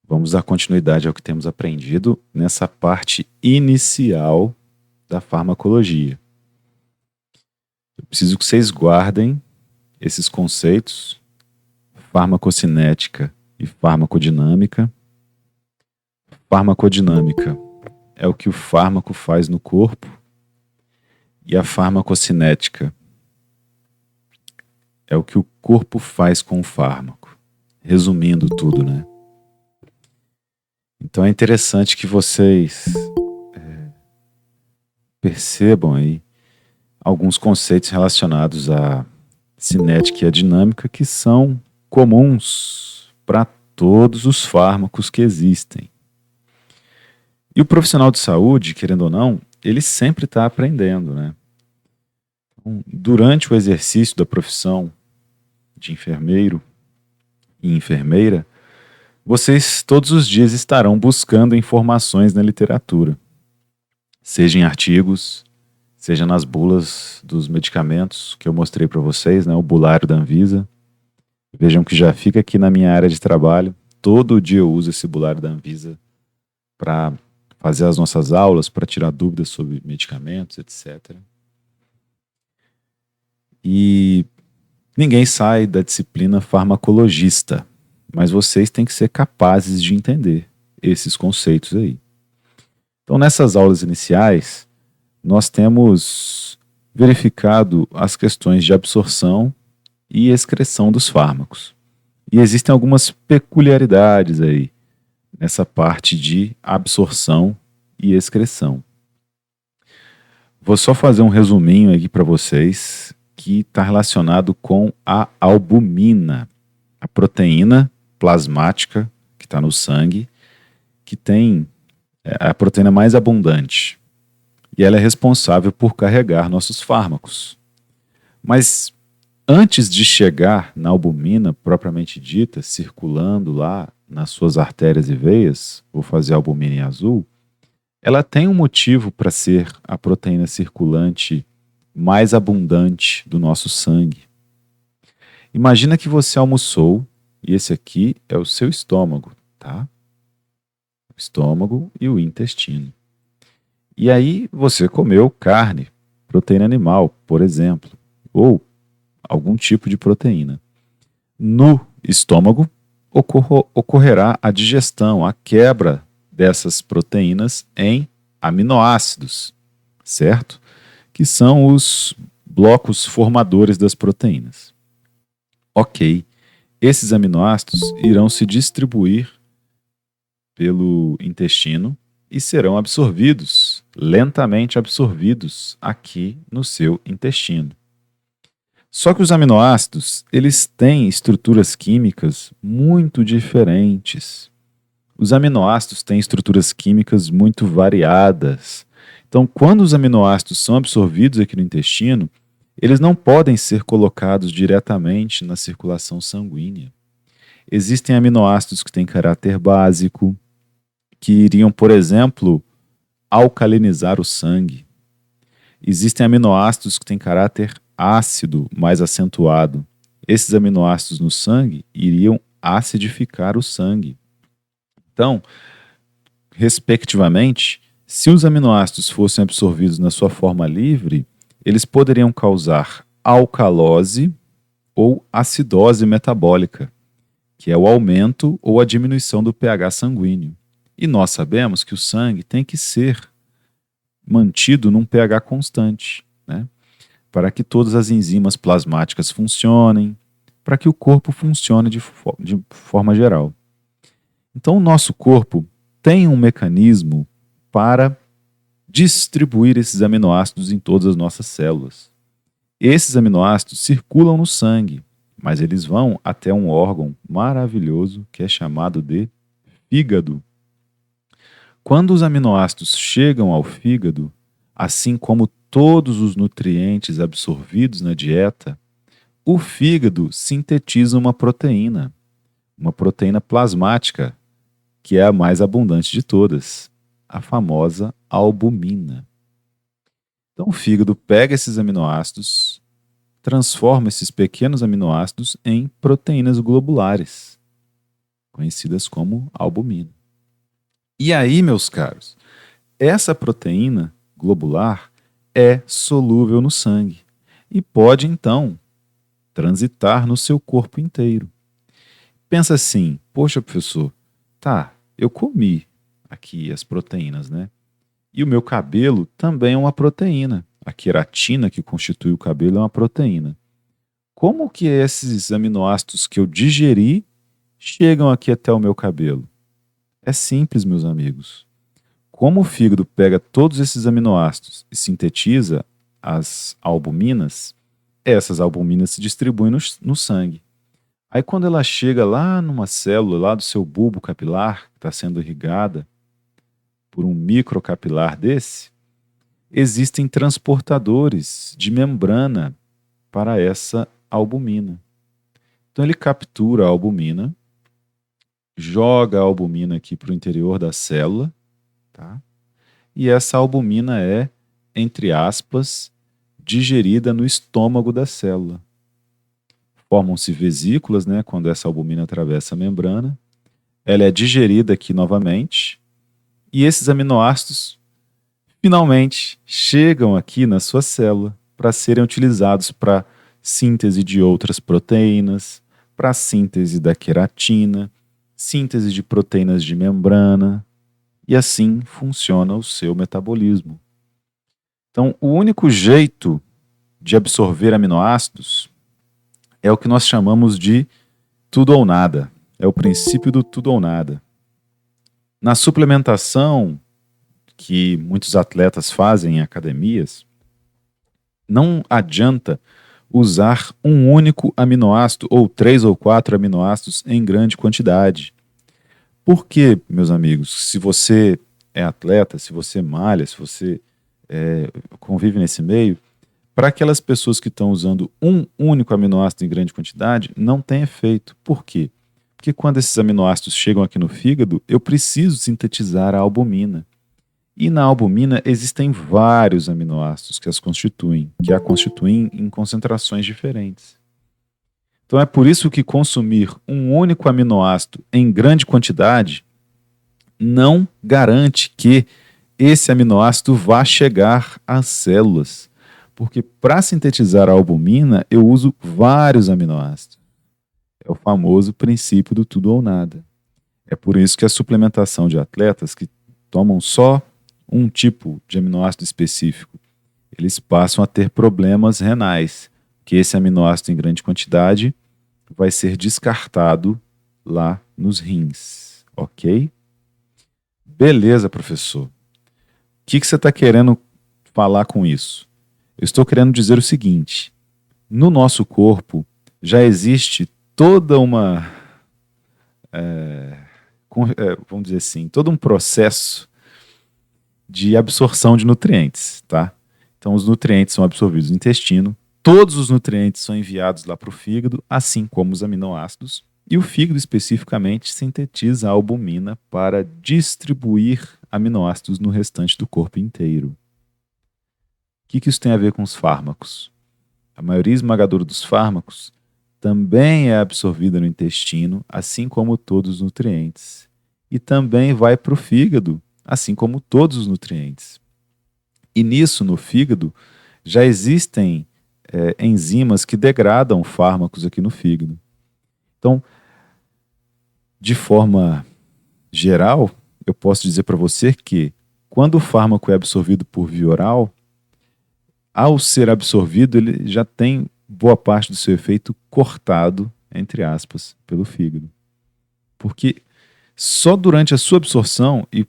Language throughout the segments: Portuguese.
Vamos dar continuidade ao que temos aprendido nessa parte inicial da farmacologia. Eu preciso que vocês guardem esses conceitos, farmacocinética e farmacodinâmica. Farmacodinâmica é o que o fármaco faz no corpo e a farmacocinética é o que o corpo faz com o fármaco. Resumindo tudo, né? Então é interessante que vocês percebam aí alguns conceitos relacionados à cinética e à dinâmica que são comuns para todos os fármacos que existem. E o profissional de saúde, querendo ou não, ele sempre está aprendendo, né? Então, durante o exercício da profissão de enfermeiro e enfermeira, vocês todos os dias estarão buscando informações na literatura, seja em artigos, seja nas bulas dos medicamentos que eu mostrei para vocês, né, o bulário da Anvisa. Vejam que já fica aqui na minha área de trabalho. Todo dia eu uso esse bulário da Anvisa para fazer as nossas aulas, para tirar dúvidas sobre medicamentos, etc. E ninguém sai da disciplina farmacologista, mas vocês têm que ser capazes de entender esses conceitos aí. Então, nessas aulas iniciais, nós temos verificado as questões de absorção e excreção dos fármacos. E existem algumas peculiaridades aí nessa parte de absorção e excreção. Vou só fazer um resuminho aqui para vocês que está relacionado com a albumina, a proteína plasmática que está no sangue, que tem a proteína mais abundante. E ela é responsável por carregar nossos fármacos. Mas antes de chegar na albumina propriamente dita, circulando lá nas suas artérias e veias, vou fazer a albumina em azul, ela tem um motivo para ser a proteína circulante mais abundante do nosso sangue. Imagina que você almoçou e esse aqui é o seu estômago, tá? O estômago e o intestino. E aí você comeu carne, proteína animal, por exemplo, ou algum tipo de proteína. No estômago ocorrerá a digestão, a quebra dessas proteínas em aminoácidos, certo? Que são os blocos formadores das proteínas. Ok, esses aminoácidos irão se distribuir pelo intestino e serão absorvidos, lentamente absorvidos aqui no seu intestino. Só que os aminoácidos, eles têm estruturas químicas muito diferentes. Os aminoácidos têm estruturas químicas muito variadas. Então, quando os aminoácidos são absorvidos aqui no intestino, eles não podem ser colocados diretamente na circulação sanguínea. Existem aminoácidos que têm caráter básico, que iriam, por exemplo, alcalinizar o sangue. Existem aminoácidos que têm caráter ácido mais acentuado. Esses aminoácidos no sangue iriam acidificar o sangue. Então, respectivamente, se os aminoácidos fossem absorvidos na sua forma livre, eles poderiam causar alcalose ou acidose metabólica, que é o aumento ou a diminuição do pH sanguíneo. E nós sabemos que o sangue tem que ser mantido num pH constante, né? Para que todas as enzimas plasmáticas funcionem, para que o corpo funcione de forma geral. Então, o nosso corpo tem um mecanismo para distribuir esses aminoácidos em todas as nossas células. Esses aminoácidos circulam no sangue, mas eles vão até um órgão maravilhoso que é chamado de fígado. Quando os aminoácidos chegam ao fígado, assim como todos os nutrientes absorvidos na dieta, o fígado sintetiza uma proteína plasmática, que é a mais abundante de todas, a famosa albumina. Então o fígado pega esses aminoácidos, transforma esses pequenos aminoácidos em proteínas globulares. conhecidas como albumina. E aí, meus caros, essa proteína globular é solúvel no sangue e pode, então, transitar no seu corpo inteiro. Pensa assim, poxa, professor, tá, eu comi aqui as proteínas, né? E o meu cabelo também é uma proteína. A queratina que constitui o cabelo é uma proteína. Como que esses aminoácidos que eu digeri chegam aqui até o meu cabelo? É simples, meus amigos. Como o fígado pega todos esses aminoácidos e sintetiza as albuminas, essas albuminas se distribuem no sangue. Aí quando ela chega lá numa célula, lá do seu bulbo capilar, que está sendo irrigada por um microcapilar desse, existem transportadores de membrana para essa albumina. Então ele captura a albumina, joga a albumina aqui para o interior da célula, tá? E essa albumina é, entre aspas, digerida no estômago da célula. Formam-se vesículas, né, quando essa albumina atravessa a membrana. Ela é digerida aqui novamente e esses aminoácidos finalmente chegam aqui na sua célula para serem utilizados para síntese de outras proteínas, para síntese da queratina, síntese de proteínas de membrana, e assim funciona o seu metabolismo. Então, o único jeito de absorver aminoácidos é o que nós chamamos de tudo ou nada. É o princípio do tudo ou nada. Na suplementação que muitos atletas fazem em academias, não adianta usar um único aminoácido ou 3 ou 4 aminoácidos em grande quantidade. Por quê, meus amigos? Se você é atleta, se você malha, se você convive nesse meio, para aquelas pessoas que estão usando um único aminoácido em grande quantidade, não tem efeito. Por quê? Porque quando esses aminoácidos chegam aqui no fígado, eu preciso sintetizar a albumina. E na albumina existem vários aminoácidos que a constituem em concentrações diferentes. Então é por isso que consumir um único aminoácido em grande quantidade não garante que esse aminoácido vá chegar às células. Porque para sintetizar a albumina, eu uso vários aminoácidos. É o famoso princípio do tudo ou nada. É por isso que a suplementação de atletas que tomam só um tipo de aminoácido específico, eles passam a ter problemas renais, que esse aminoácido em grande quantidade vai ser descartado lá nos rins, ok? Beleza, professor. O que você está querendo falar com isso? Eu estou querendo dizer o seguinte: no nosso corpo já existe toda uma, vamos dizer assim, todo um processo de absorção de nutrientes, tá? Então os nutrientes são absorvidos no intestino, todos os nutrientes são enviados lá para o fígado, assim como os aminoácidos, e o fígado especificamente sintetiza a albumina para distribuir aminoácidos no restante do corpo inteiro. O que isso tem a ver com os fármacos? A maioria esmagadora dos fármacos também é absorvida no intestino, assim como todos os nutrientes. E também vai para o fígado, assim como todos os nutrientes. E nisso, no fígado, já existem enzimas que degradam fármacos aqui no fígado. Então, de forma geral, eu posso dizer para você que quando o fármaco é absorvido por via oral, ao ser absorvido, ele já tem boa parte do seu efeito cortado, entre aspas, pelo fígado. Porque só durante a sua absorção e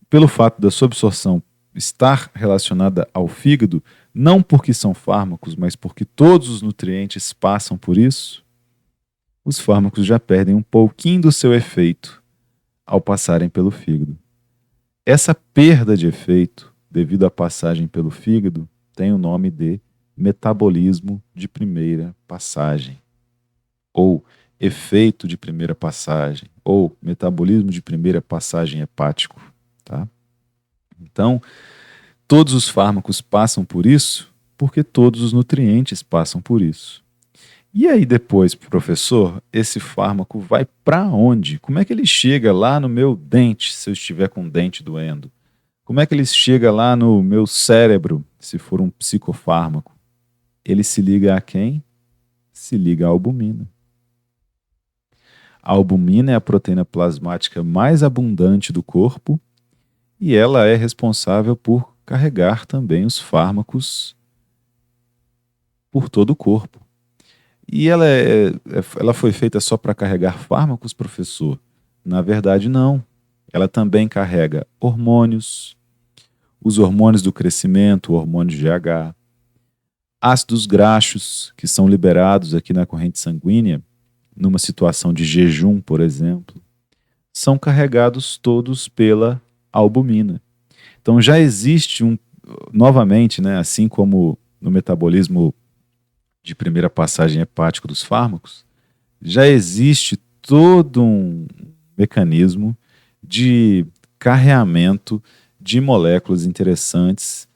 pelo fato da sua absorção estar relacionada ao fígado, não porque são fármacos, mas porque todos os nutrientes passam por isso, os fármacos já perdem um pouquinho do seu efeito ao passarem pelo fígado. Essa perda de efeito, devido à passagem pelo fígado, tem o nome de metabolismo de primeira passagem, ou efeito de primeira passagem, ou metabolismo de primeira passagem hepático, tá? Então, todos os fármacos passam por isso porque todos os nutrientes passam por isso. E aí depois, professor, esse fármaco vai para onde? Como é que ele chega lá no meu dente, se eu estiver com o dente doendo? Como é que ele chega lá no meu cérebro, se for um psicofármaco? Ele se liga a quem? Se liga à albumina. A albumina é a proteína plasmática mais abundante do corpo e ela é responsável por carregar também os fármacos por todo o corpo. E ela foi feita só para carregar fármacos, professor? Na verdade, não. Ela também carrega hormônios, os hormônios do crescimento, o hormônio GH, ácidos graxos, que são liberados aqui na corrente sanguínea, numa situação de jejum, por exemplo, são carregados todos pela albumina. Então já existe novamente, né, assim como no metabolismo de primeira passagem hepático dos fármacos, já existe todo um mecanismo de carreamento de moléculas interessantes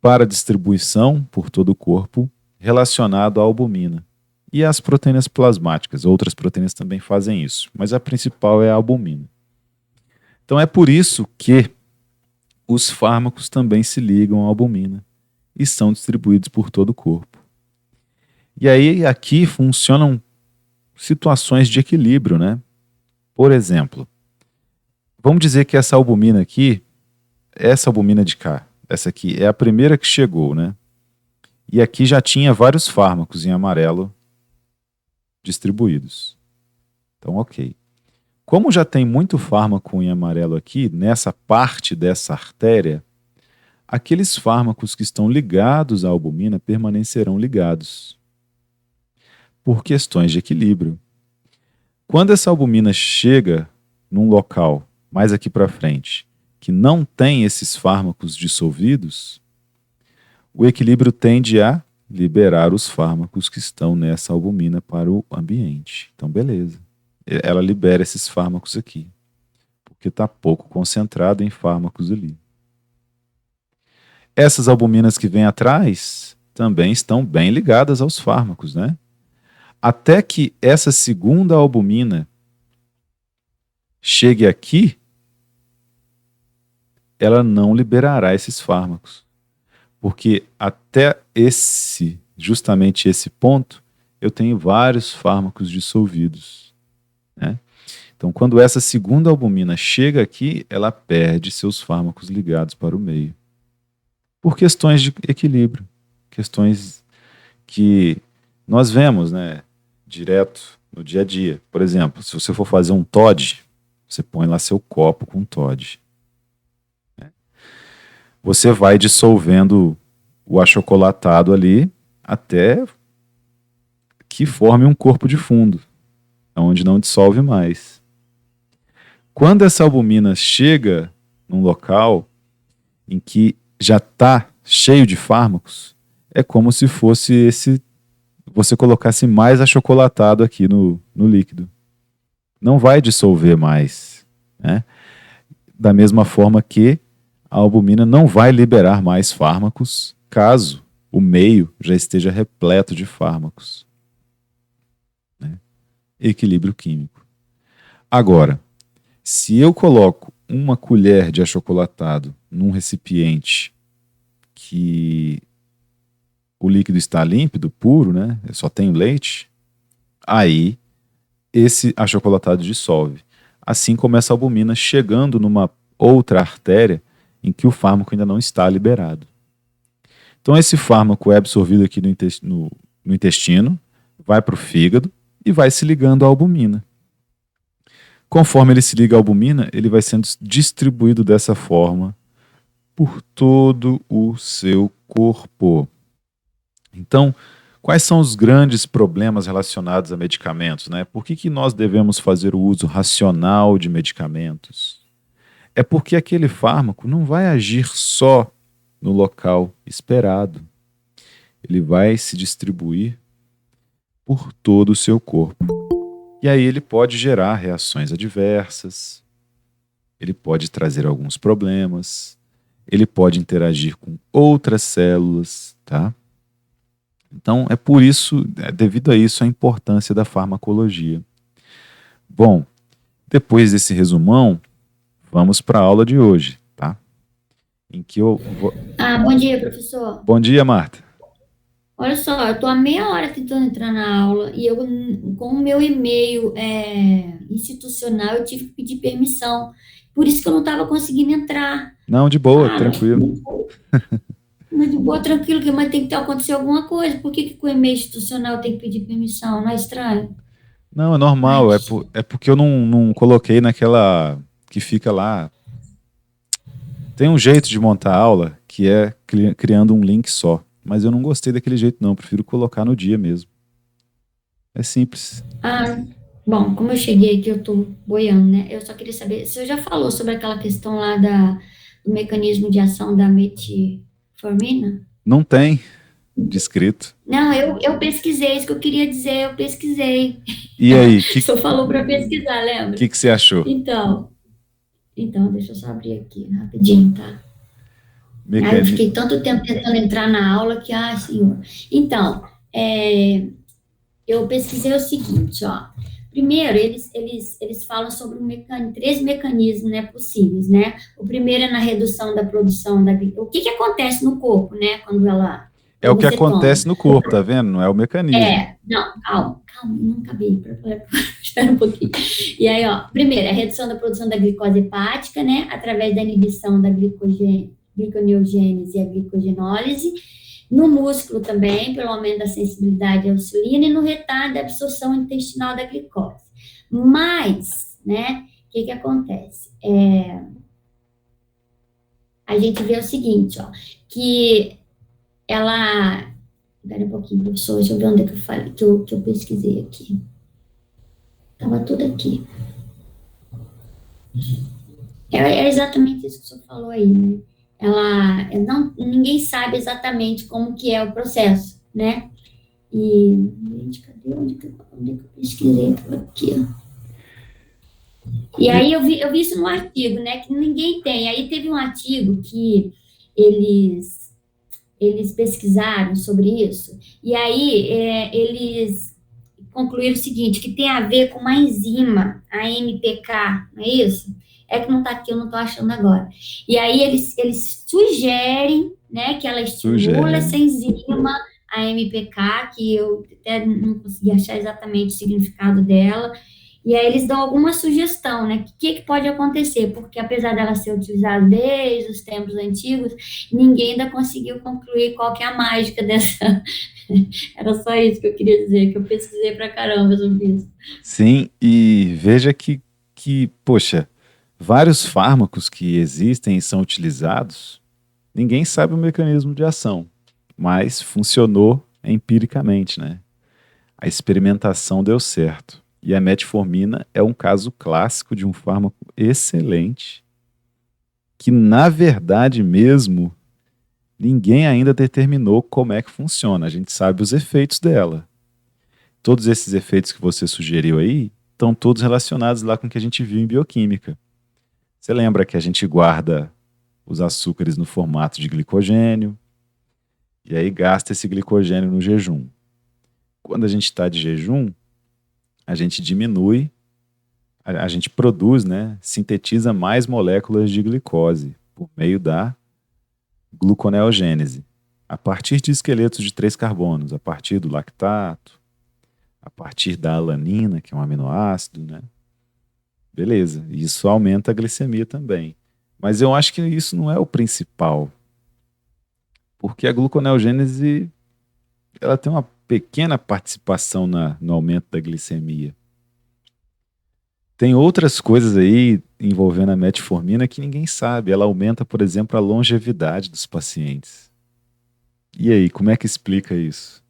para distribuição por todo o corpo relacionado à albumina. E as proteínas plasmáticas, outras proteínas também fazem isso, mas a principal é a albumina. Então é por isso que os fármacos também se ligam à albumina e são distribuídos por todo o corpo. E aí aqui funcionam situações de equilíbrio, né? Por exemplo, vamos dizer que essa albumina aqui, essa albumina de cá, essa aqui é a primeira que chegou, né? E aqui já tinha vários fármacos em amarelo distribuídos. Então, ok. Como já tem muito fármaco em amarelo aqui, nessa parte dessa artéria, aqueles fármacos que estão ligados à albumina permanecerão ligados, por questões de equilíbrio. Quando essa albumina chega num local, mais aqui para frente, que não tem esses fármacos dissolvidos, o equilíbrio tende a liberar os fármacos que estão nessa albumina para o ambiente. Então, beleza. Ela libera esses fármacos aqui, porque está pouco concentrado em fármacos ali. Essas albuminas que vêm atrás também estão bem ligadas aos fármacos, né? Até que essa segunda albumina chegue aqui, ela não liberará esses fármacos. Porque até justamente esse ponto, eu tenho vários fármacos dissolvidos, né? Então, quando essa segunda albumina chega aqui, ela perde seus fármacos ligados para o meio. Por questões de equilíbrio, questões que nós vemos, né, direto no dia a dia. Por exemplo, se você for fazer um Toddy, você põe lá seu copo com Toddy. Você vai dissolvendo o achocolatado ali até que forme um corpo de fundo, onde não dissolve mais. Quando essa albumina chega num local em que já está cheio de fármacos, é como se fosse você colocasse mais achocolatado aqui no líquido. Não vai dissolver mais, né? Da mesma forma que a albumina não vai liberar mais fármacos caso o meio já esteja repleto de fármacos, né? Equilíbrio químico. Agora, se eu coloco uma colher de achocolatado num recipiente que o líquido está límpido, puro, né? Eu só tenho leite, aí esse achocolatado dissolve. Assim como essa albumina chegando numa outra artéria em que o fármaco ainda não está liberado. Então esse fármaco é absorvido aqui no intestino, vai para o fígado e vai se ligando à albumina. Conforme ele se liga à albumina, ele vai sendo distribuído dessa forma por todo o seu corpo. Então, quais são os grandes problemas relacionados a medicamentos, né? Por que nós devemos fazer o uso racional de medicamentos? É porque aquele fármaco não vai agir só no local esperado. Ele vai se distribuir por todo o seu corpo. E aí ele pode gerar reações adversas, ele pode trazer alguns problemas, ele pode interagir com outras células, tá? Então, é por isso, devido a isso, a importância da farmacologia. Bom, depois desse resumão, vamos para a aula de hoje, tá? Em que eu vou... Ah, bom dia, professor. Bom dia, Marta. Olha só, eu tô há meia hora tentando entrar na aula e eu, com o meu e-mail institucional, eu tive que pedir permissão. Por isso que eu não estava conseguindo entrar. Não, de boa, Cara, tranquilo. mas de boa, tranquilo, mas tem que ter acontecido alguma coisa. Por que que com o e-mail institucional tem que pedir permissão? Não é estranho? Não, é Ai, normal, é porque eu não coloquei naquela que fica lá. Tem um jeito de montar a aula que é criando um link só, mas eu não gostei daquele jeito não, prefiro colocar no dia mesmo. É simples. ah, bom, como eu cheguei aqui, eu tô boiando, né? Eu só queria saber, você já falou sobre aquela questão lá do mecanismo de ação da metformina? Não tem descrito. Não, eu pesquisei, isso que eu queria dizer, eu pesquisei. E aí, O senhor falou para pesquisar, lembra? que você achou? Então, deixa eu só abrir aqui rapidinho, tá? Aí eu Mecani... fiquei tanto tempo tentando entrar na aula que, ai, senhor. Então, eu pesquisei o seguinte, ó. Primeiro, eles falam sobre três mecanismos, né, possíveis, né? O primeiro é na redução da produção da glicose. O que que acontece no corpo, né, É o quando que você toma? acontece no corpo, tá vendo? Não é o mecanismo. Não, calma, calma, não acabei. Espera um pouquinho. E aí, ó, primeiro, a redução da produção da glicose hepática, né, através da inibição da gliconeogênese e a glicogenólise. No músculo também, pelo aumento da sensibilidade à insulina, e no retardo da absorção intestinal da glicose. Mas, né, o que que acontece? A gente vê o seguinte, ó, que ela... Espera um pouquinho, professor, deixa eu ver onde é que eu falei, que eu pesquisei aqui. Tava tudo aqui. É exatamente isso que o senhor falou aí, né? Não, ninguém sabe exatamente como que é o processo, né? E, gente, cadê onde que eu pesquisei? Tava aqui, ó. E E- aí eu vi isso no artigo, né? Que ninguém tem. Aí teve um artigo que eles, eles pesquisaram sobre isso, e aí eles concluíram o seguinte, que tem a ver com uma enzima, a MPK, não é isso? É que não está aqui, eu não estou achando agora. E aí eles sugerem, né, que ela estimula essa Sugere. enzima, a MPK, que eu até não consegui achar exatamente o significado dela, e aí eles dão alguma sugestão, né? O que pode acontecer? Porque apesar dela ser utilizada desde os tempos antigos, ninguém ainda conseguiu concluir qual que é a mágica dessa. Era só isso que eu queria dizer, que eu pesquisei pra caramba sobre isso. Sim, e veja poxa, vários fármacos que existem e são utilizados, ninguém sabe o mecanismo de ação, mas funcionou empiricamente, né? A experimentação deu certo. E a metformina é um caso clássico de um fármaco excelente, que na verdade mesmo ninguém ainda determinou como é que funciona. A gente sabe os efeitos dela. Todos esses efeitos que você sugeriu aí estão todos relacionados lá com o que a gente viu em bioquímica. Você lembra que a gente guarda os açúcares no formato de glicogênio e aí gasta esse glicogênio no jejum. Quando a gente está de jejum, a gente diminui, a gente produz, né, sintetiza mais moléculas de glicose por meio da gluconeogênese, a partir de esqueletos de três carbonos, a partir do lactato, a partir da alanina, que é um aminoácido, né? Beleza, isso aumenta a glicemia também. Mas eu acho que isso não é o principal, porque a gluconeogênese ela tem uma pequena participação no aumento da glicemia. Tem outras coisas aí envolvendo a metformina que ninguém sabe. Ela aumenta, por exemplo, a longevidade dos pacientes. E aí, como é que explica isso?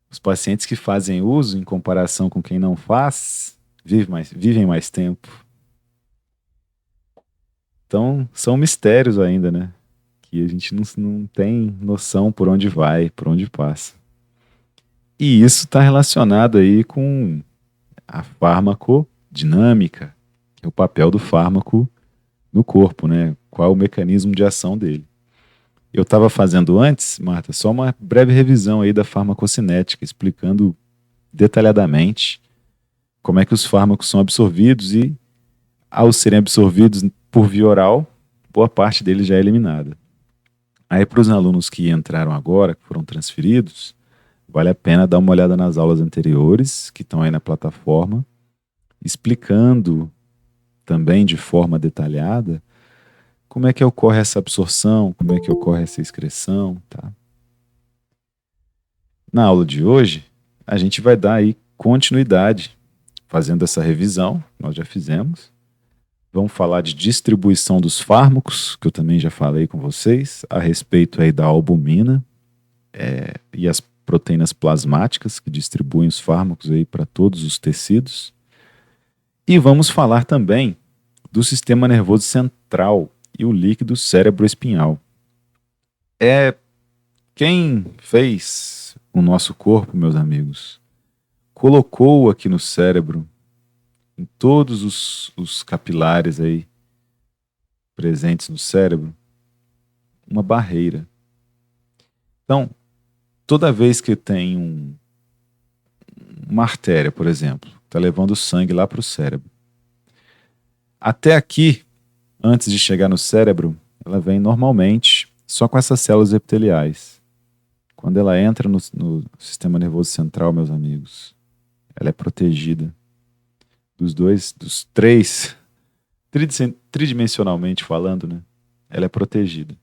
Os pacientes que fazem uso, em comparação com quem não faz, vivem mais tempo. Então, são mistérios ainda, né? Que a gente não tem noção por onde vai, por onde passa. E isso está relacionado aí com a farmacodinâmica, que é o papel do fármaco no corpo, né? Qual é o mecanismo de ação dele. Eu estava fazendo antes, Marta, só uma breve revisão aí da farmacocinética, explicando detalhadamente como é que os fármacos são absorvidos e, ao serem absorvidos por via oral, boa parte deles já é eliminada. Aí, para os alunos que entraram agora, que foram transferidos, vale a pena dar uma olhada nas aulas anteriores, que estão aí na plataforma, explicando também de forma detalhada como é que ocorre essa absorção, como é que ocorre essa excreção, tá? Na aula de hoje, a gente vai dar aí continuidade, fazendo essa revisão, nós já fizemos. Vamos falar de distribuição dos fármacos, que eu também já falei com vocês, a respeito aí da albumina e as proteínas plasmáticas que distribuem os fármacos aí para todos os tecidos. E vamos falar também do sistema nervoso central e o líquido cérebro-espinhal. Quem fez o nosso corpo, meus amigos, colocou aqui no cérebro, em todos os capilares aí presentes no cérebro, uma barreira. Então, toda vez que tem uma artéria, por exemplo, está levando sangue lá para o cérebro, até aqui, antes de chegar no cérebro, ela vem normalmente só com essas células epiteliais. Quando ela entra no sistema nervoso central, meus amigos, ela é protegida dos três, tridimensionalmente falando, né? Ela é protegida.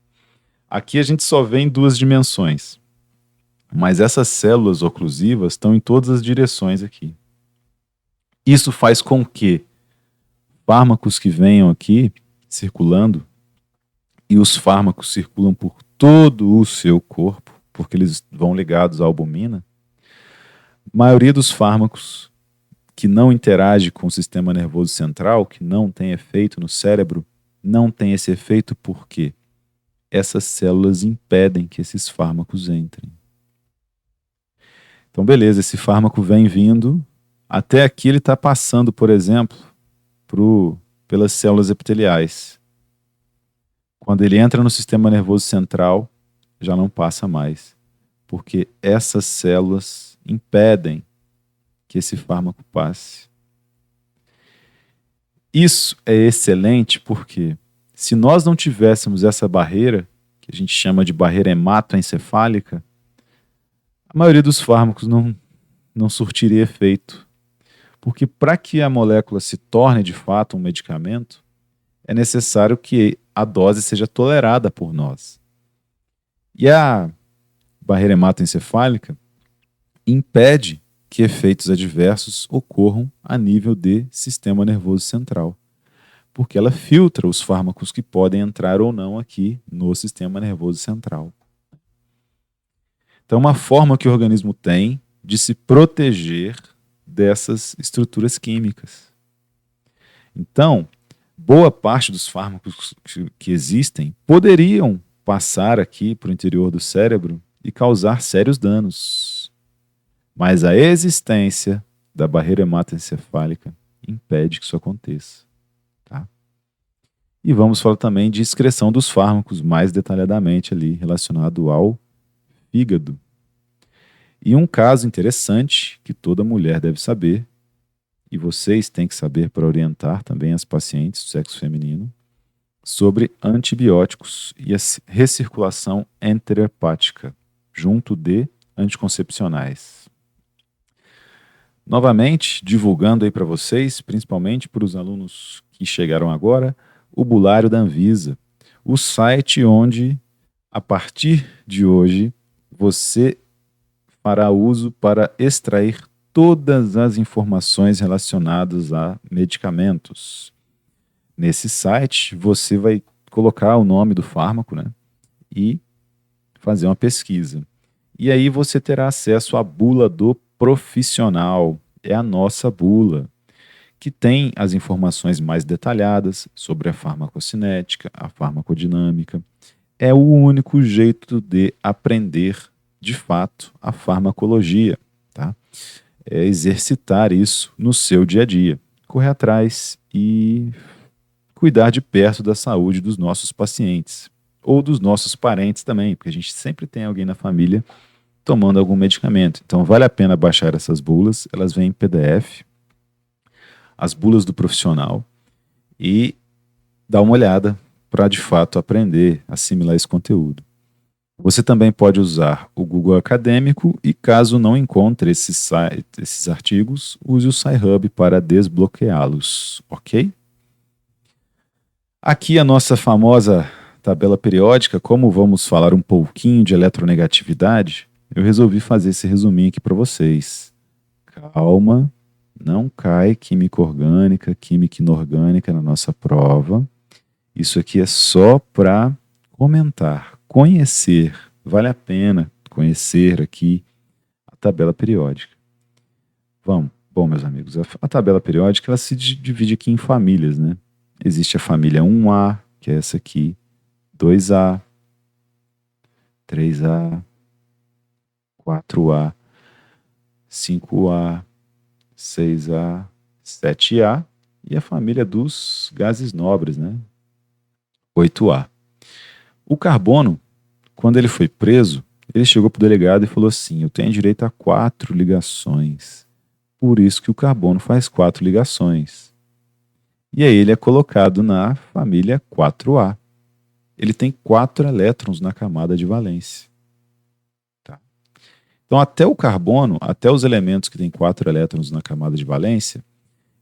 Aqui a gente só vê em 2 dimensões, mas essas células oclusivas estão em todas as direções aqui. Isso faz com que fármacos que venham aqui circulando, e os fármacos circulam por todo o seu corpo, porque eles vão ligados à albumina, a maioria dos fármacos que não interage com o sistema nervoso central, que não tem efeito no cérebro, não tem esse efeito porque essas células impedem que esses fármacos entrem. Então, beleza, esse fármaco vem vindo, até aqui ele está passando, por exemplo, pelas células epiteliais. Quando ele entra no sistema nervoso central, já não passa mais, porque essas células impedem que esse fármaco passe. Isso é excelente porque, se nós não tivéssemos essa barreira, que a gente chama de barreira hematoencefálica, a maioria dos fármacos não surtiria efeito. Porque para que a molécula se torne de fato um medicamento, é necessário que a dose seja tolerada por nós. E a barreira hematoencefálica impede que efeitos adversos ocorram a nível de sistema nervoso central, porque ela filtra os fármacos que podem entrar ou não aqui no sistema nervoso central. Então, uma forma que o organismo tem de se proteger dessas estruturas químicas. Então, boa parte dos fármacos que existem poderiam passar aqui para o interior do cérebro e causar sérios danos. Mas a existência da barreira hematoencefálica impede que isso aconteça. Tá? E vamos falar também de excreção dos fármacos mais detalhadamente ali, relacionado ao fígado. E um caso interessante que toda mulher deve saber, e vocês têm que saber para orientar também as pacientes do sexo feminino, sobre antibióticos e a recirculação enterohepática, junto de anticoncepcionais. Novamente, divulgando aí para vocês, principalmente para os alunos que chegaram agora, o Bulário da Anvisa, o site onde, a partir de hoje, você fará uso para extrair todas as informações relacionadas a medicamentos. Nesse site, você vai colocar o nome do fármaco, né, e fazer uma pesquisa. E aí você terá acesso à bula do profissional. É a nossa bula, que tem as informações mais detalhadas sobre a farmacocinética, a farmacodinâmica. É o único jeito de aprender, de fato, a farmacologia, tá? É exercitar isso no seu dia a dia. Correr atrás e cuidar de perto da saúde dos nossos pacientes. ou dos nossos parentes também, porque a gente sempre tem alguém na família tomando algum medicamento. Então vale a pena baixar essas bulas, elas vêm em PDF, as bulas do profissional, e dar uma olhada para de fato aprender, assimilar esse conteúdo. Você também pode usar o Google Acadêmico e, caso não encontre esses artigos, use o Sci-Hub para desbloqueá-los, ok? Aqui a nossa famosa tabela periódica. Como vamos falar um pouquinho de eletronegatividade, eu resolvi fazer esse resuminho aqui para vocês. Calma, não cai química orgânica, química inorgânica na nossa prova. Isso aqui é só para comentar, conhecer. Vale a pena conhecer aqui a tabela periódica. Vamos. Bom, meus amigos, a tabela periódica ela se divide aqui em famílias, né? Existe a família 1A, que é essa aqui, 2A, 3A, 4A, 5A, 6A, 7A e a família dos gases nobres, né? 8A. O carbono, quando ele foi preso, ele chegou para o delegado e falou assim: eu tenho direito a 4 ligações. Por isso que o carbono faz 4 ligações. E aí ele é colocado na família 4A. Ele tem 4 elétrons na camada de valência. Tá? Então até o carbono, até os elementos que têm 4 elétrons na camada de valência,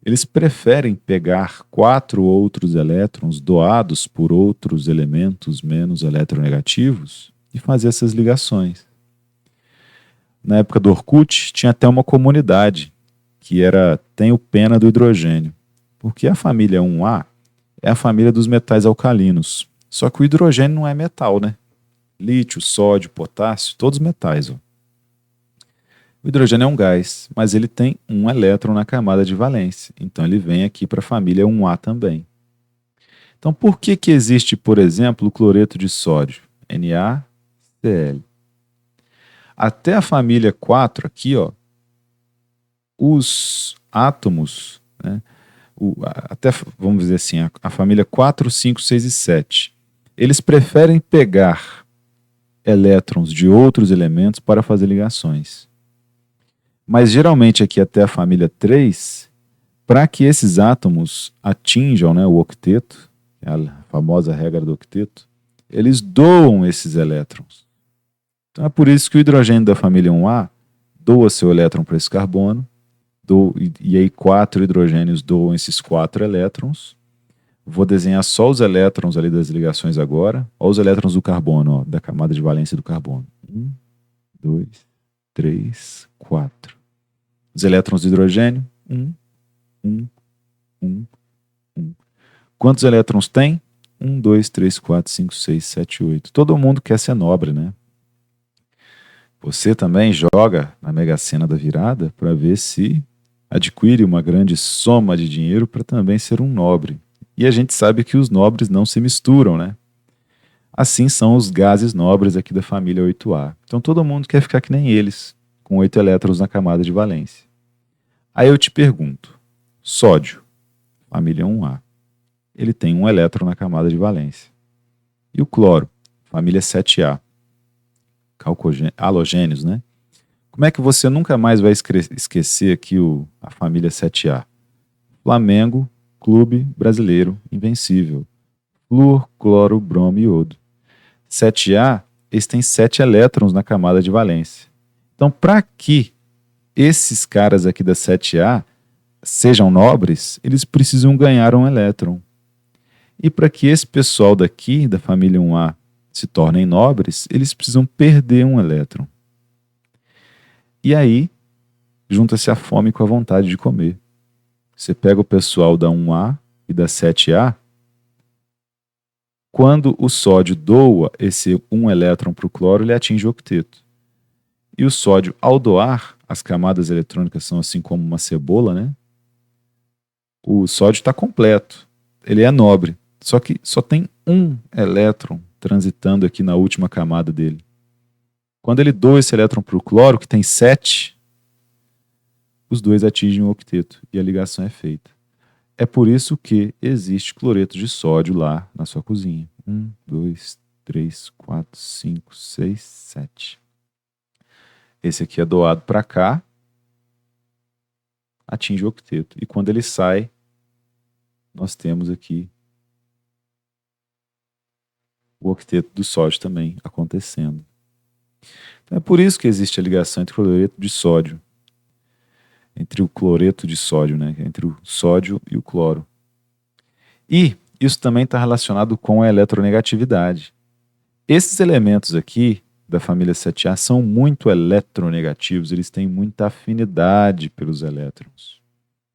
eles preferem pegar 4 outros elétrons doados por outros elementos menos eletronegativos e fazer essas ligações. Na época do Orkut, tinha até uma comunidade que tem o pena do hidrogênio, porque a família 1A é a família dos metais alcalinos. Só que o hidrogênio não é metal, né? Lítio, sódio, potássio, todos metais. Ó. O hidrogênio é um gás, mas ele tem um elétron na camada de valência. Então ele vem aqui para a família 1A também. Então por que existe, por exemplo, o cloreto de sódio? NaCl. Até a família 4 aqui, ó, os átomos, né, até, vamos dizer assim, a família 4, 5, 6 e 7, eles preferem pegar elétrons de outros elementos para fazer ligações. Mas geralmente aqui até a família 3, para que esses átomos atinjam, né, o octeto, que é a famosa regra do octeto, eles doam esses elétrons. Então é por isso que o hidrogênio da família 1A doa seu elétron para esse carbono, e aí 4 hidrogênios doam esses 4 elétrons. Vou desenhar só os elétrons ali das ligações agora. Olha os elétrons do carbono, ó, da camada de valência do carbono. 1, 2, 3, 4. Os elétrons do hidrogênio, 1, 1, 1, 1. Quantos elétrons tem? 1, 2, 3, 4, 5, 6, 7, 8. Todo mundo quer ser nobre, né? Você também joga na Mega Sena da virada para ver se adquire uma grande soma de dinheiro para também ser um nobre. E a gente sabe que os nobres não se misturam, né? Assim são os gases nobres aqui da família 8A. Então todo mundo quer ficar que nem eles, com 8 elétrons na camada de valência. Aí eu te pergunto, sódio, família 1A, ele tem 1 elétron na camada de valência. E o cloro, família 7A, halogênios, né? Como é que você nunca mais vai esquecer aqui a família 7A? Flamengo, Clube Brasileiro Invencível. Flúor, cloro, bromo e iodo. 7A, eles têm 7 elétrons na camada de valência. Então, para que esses caras aqui da 7A sejam nobres, eles precisam ganhar um elétron. E para que esse pessoal daqui, da família 1A, se tornem nobres, eles precisam perder um elétron. E aí, junta-se a fome com a vontade de comer. Você pega o pessoal da 1A e da 7A, quando o sódio doa esse 1 elétron para o cloro, ele atinge o octeto. E o sódio, ao doar, as camadas eletrônicas são assim como uma cebola, né? O sódio está completo, ele é nobre, só que só tem 1 elétron transitando aqui na última camada dele. Quando ele doa esse elétron para o cloro, que tem 7, os dois atingem o octeto e a ligação é feita. É por isso que existe cloreto de sódio lá na sua cozinha. 1, 2, 3, 4, 5, 6, 7. Esse aqui é doado para cá, atinge o octeto. E quando ele sai, nós temos aqui o octeto do sódio também acontecendo. Então é por isso que existe a ligação entre o cloreto de sódio, entre o cloreto de sódio, né? Entre o sódio e o cloro. E isso também está relacionado com a eletronegatividade. Esses elementos aqui da família 7A são muito eletronegativos, eles têm muita afinidade pelos elétrons.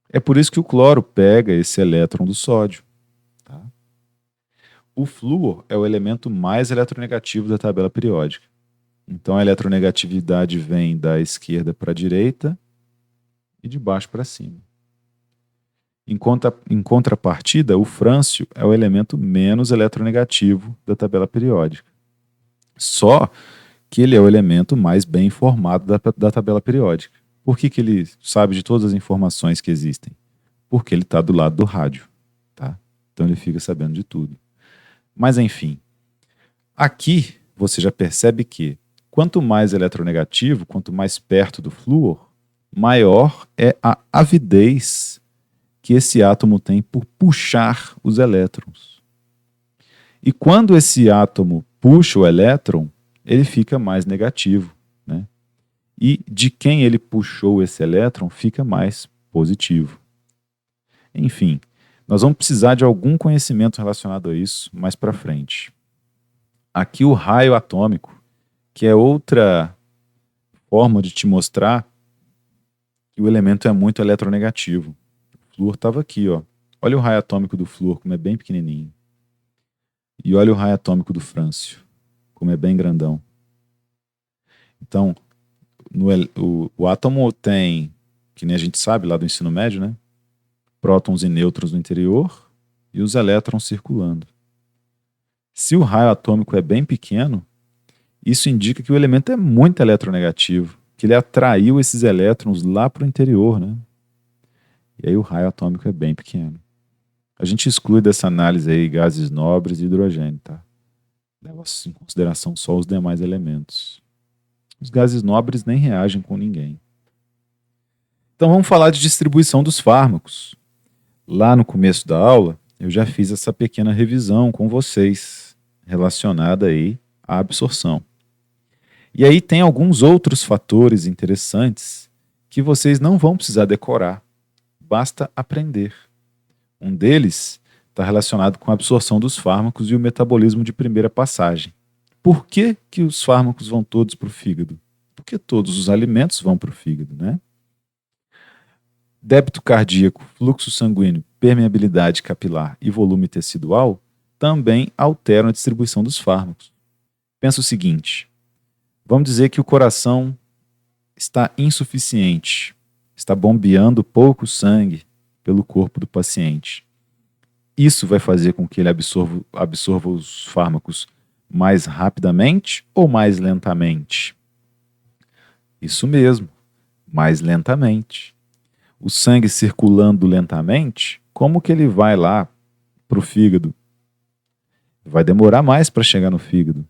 É por isso que o cloro pega esse elétron do sódio. Tá? O flúor é o elemento mais eletronegativo da tabela periódica. Então a eletronegatividade vem da esquerda para a direita e de baixo para cima. Em contrapartida, o frâncio é o elemento menos eletronegativo da tabela periódica. Só que ele é o elemento mais bem informado da tabela periódica. Por que ele sabe de todas as informações que existem? Porque ele está do lado do rádio. Tá? Então ele fica sabendo de tudo. Mas enfim, aqui você já percebe que quanto mais eletronegativo, quanto mais perto do flúor, maior é a avidez que esse átomo tem por puxar os elétrons. E quando esse átomo puxa o elétron, ele fica mais negativo, né? E de quem ele puxou esse elétron fica mais positivo. Enfim, nós vamos precisar de algum conhecimento relacionado a isso mais para frente. Aqui o raio atômico, que é outra forma de te mostrar que o elemento é muito eletronegativo. O flúor estava aqui, ó. Olha o raio atômico do flúor, como é bem pequenininho. E olha o raio atômico do frâncio, como é bem grandão. Então, o átomo tem, que nem a gente sabe lá do ensino médio, né? Prótons e nêutrons no interior e os elétrons circulando. Se o raio atômico é bem pequeno, isso indica que o elemento é muito eletronegativo, que ele atraiu esses elétrons lá para o interior, né? E aí o raio atômico é bem pequeno. A gente exclui dessa análise aí gases nobres e hidrogênio, tá? Leva em consideração só os demais elementos. Os gases nobres nem reagem com ninguém. Então vamos falar de distribuição dos fármacos. Lá no começo da aula, eu já fiz essa pequena revisão com vocês, relacionada aí à absorção. E aí tem alguns outros fatores interessantes que vocês não vão precisar decorar, basta aprender. Um deles está relacionado com a absorção dos fármacos e o metabolismo de primeira passagem. Por que que os fármacos vão todos para o fígado? Porque todos os alimentos vão para o fígado, né? Débito cardíaco, fluxo sanguíneo, permeabilidade capilar e volume tecidual também alteram a distribuição dos fármacos. Pensa o seguinte, vamos dizer que o coração está insuficiente, está bombeando pouco sangue pelo corpo do paciente. Isso vai fazer com que ele absorva os fármacos mais rapidamente ou mais lentamente? Isso mesmo, mais lentamente. O sangue circulando lentamente, como que ele vai lá para o fígado? Vai demorar mais para chegar no fígado.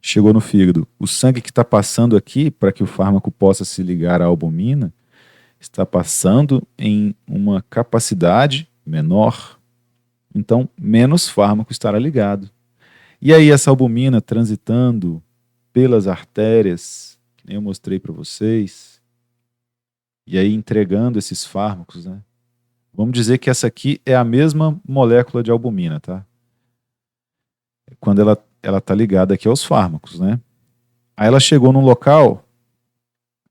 Chegou no fígado, o sangue que está passando aqui para que o fármaco possa se ligar à albumina está passando em uma capacidade menor. Então, menos fármaco estará ligado. E aí essa albumina transitando pelas artérias, que nem eu mostrei para vocês, e aí entregando esses fármacos, né? Vamos dizer que essa aqui é a mesma molécula de albumina, tá? Quando ela está ligada aqui aos fármacos, né? Aí ela chegou num local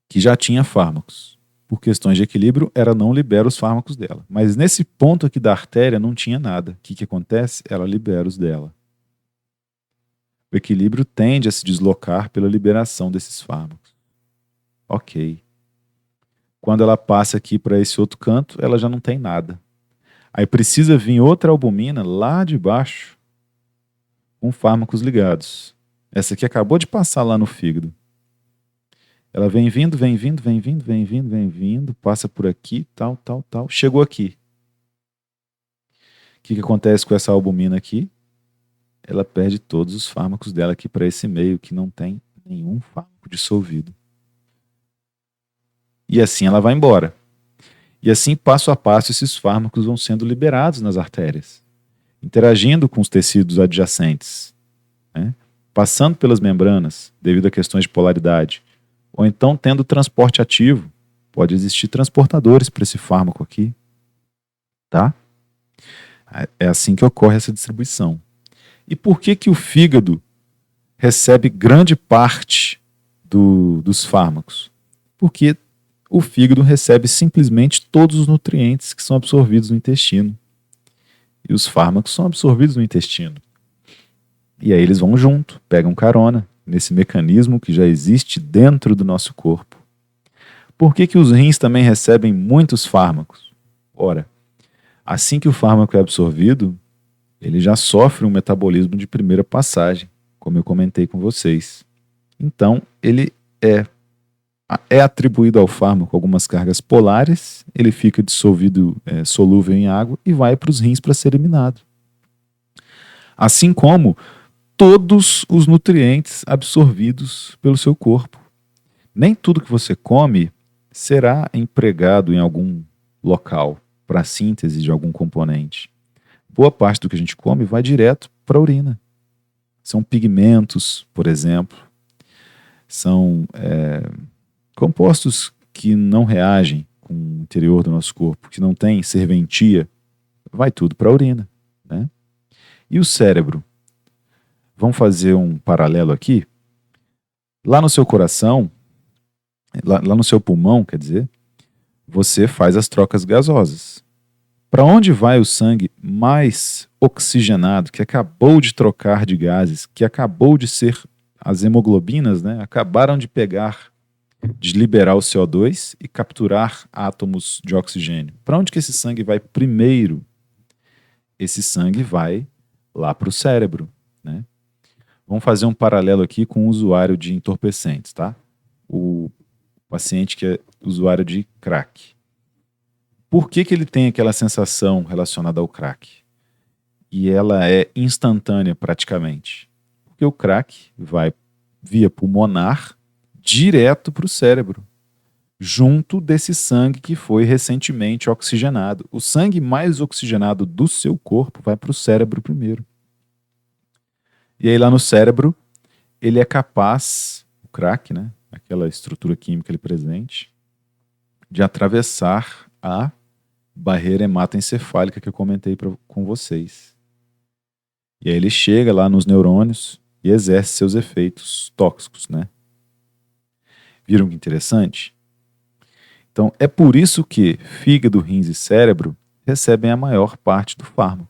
que já tinha fármacos. Por questões de equilíbrio, ela não libera os fármacos dela. Mas nesse ponto aqui da artéria não tinha nada. O que acontece? Ela libera os dela. O equilíbrio tende a se deslocar pela liberação desses fármacos. Ok. Quando ela passa aqui para esse outro canto, ela já não tem nada. Aí precisa vir outra albumina lá de baixo com fármacos ligados. Essa aqui acabou de passar lá no fígado. Ela vem vindo, passa por aqui, tal. Chegou aqui. O que acontece com essa albumina aqui? ela perde todos os fármacos dela aqui para esse meio que não tem nenhum fármaco dissolvido. E assim ela vai embora. E assim, passo a passo, esses fármacos vão sendo liberados nas artérias, interagindo com os tecidos adjacentes, né? Passando pelas membranas, devido a questões de polaridade, ou então tendo transporte ativo. Pode existir transportadores para esse fármaco aqui, tá? É assim que ocorre essa distribuição. E por que que o fígado recebe grande parte dos fármacos? Porque o fígado recebe simplesmente todos os nutrientes que são absorvidos no intestino. E os fármacos são absorvidos no intestino. E aí eles vão junto, pegam carona nesse mecanismo que já existe dentro do nosso corpo. Por que que os rins também recebem muitos fármacos? Ora, assim que o fármaco é absorvido, ele já sofre um metabolismo de primeira passagem, como eu comentei com vocês. Então, ele é atribuído ao fármaco algumas cargas polares, ele fica dissolvido, solúvel em água e vai para os rins para ser eliminado. Assim como todos os nutrientes absorvidos pelo seu corpo. Nem tudo que você come será empregado em algum local para a síntese de algum componente. Boa parte do que a gente come vai direto para a urina. São pigmentos, por exemplo. São compostos que não reagem com o interior do nosso corpo, que não tem serventia, vai tudo para a urina, né? E o cérebro? Vamos fazer um paralelo aqui. Lá no seu coração, lá no seu pulmão, quer dizer, você faz as trocas gasosas. Para onde vai o sangue mais oxigenado, que acabou de trocar de gases, que acabou de ser as hemoglobinas, né? Acabaram de liberar o CO2 e capturar átomos de oxigênio. Para onde que esse sangue vai primeiro? Esse sangue vai lá para o cérebro, né? Vamos fazer um paralelo aqui com o usuário de entorpecentes, tá? O paciente que é usuário de crack. Por que que ele tem aquela sensação relacionada ao crack? E ela é instantânea praticamente. Porque o crack vai via pulmonar direto para o cérebro, junto desse sangue que foi recentemente oxigenado. O sangue mais oxigenado do seu corpo vai para o cérebro primeiro. E aí lá no cérebro, ele é capaz, o crack, né, aquela estrutura química ali presente, de atravessar a barreira hematoencefálica que eu comentei com vocês. E aí ele chega lá nos neurônios e exerce seus efeitos tóxicos, né? Viram que interessante? Então, é por isso que fígado, rins e cérebro recebem a maior parte do fármaco.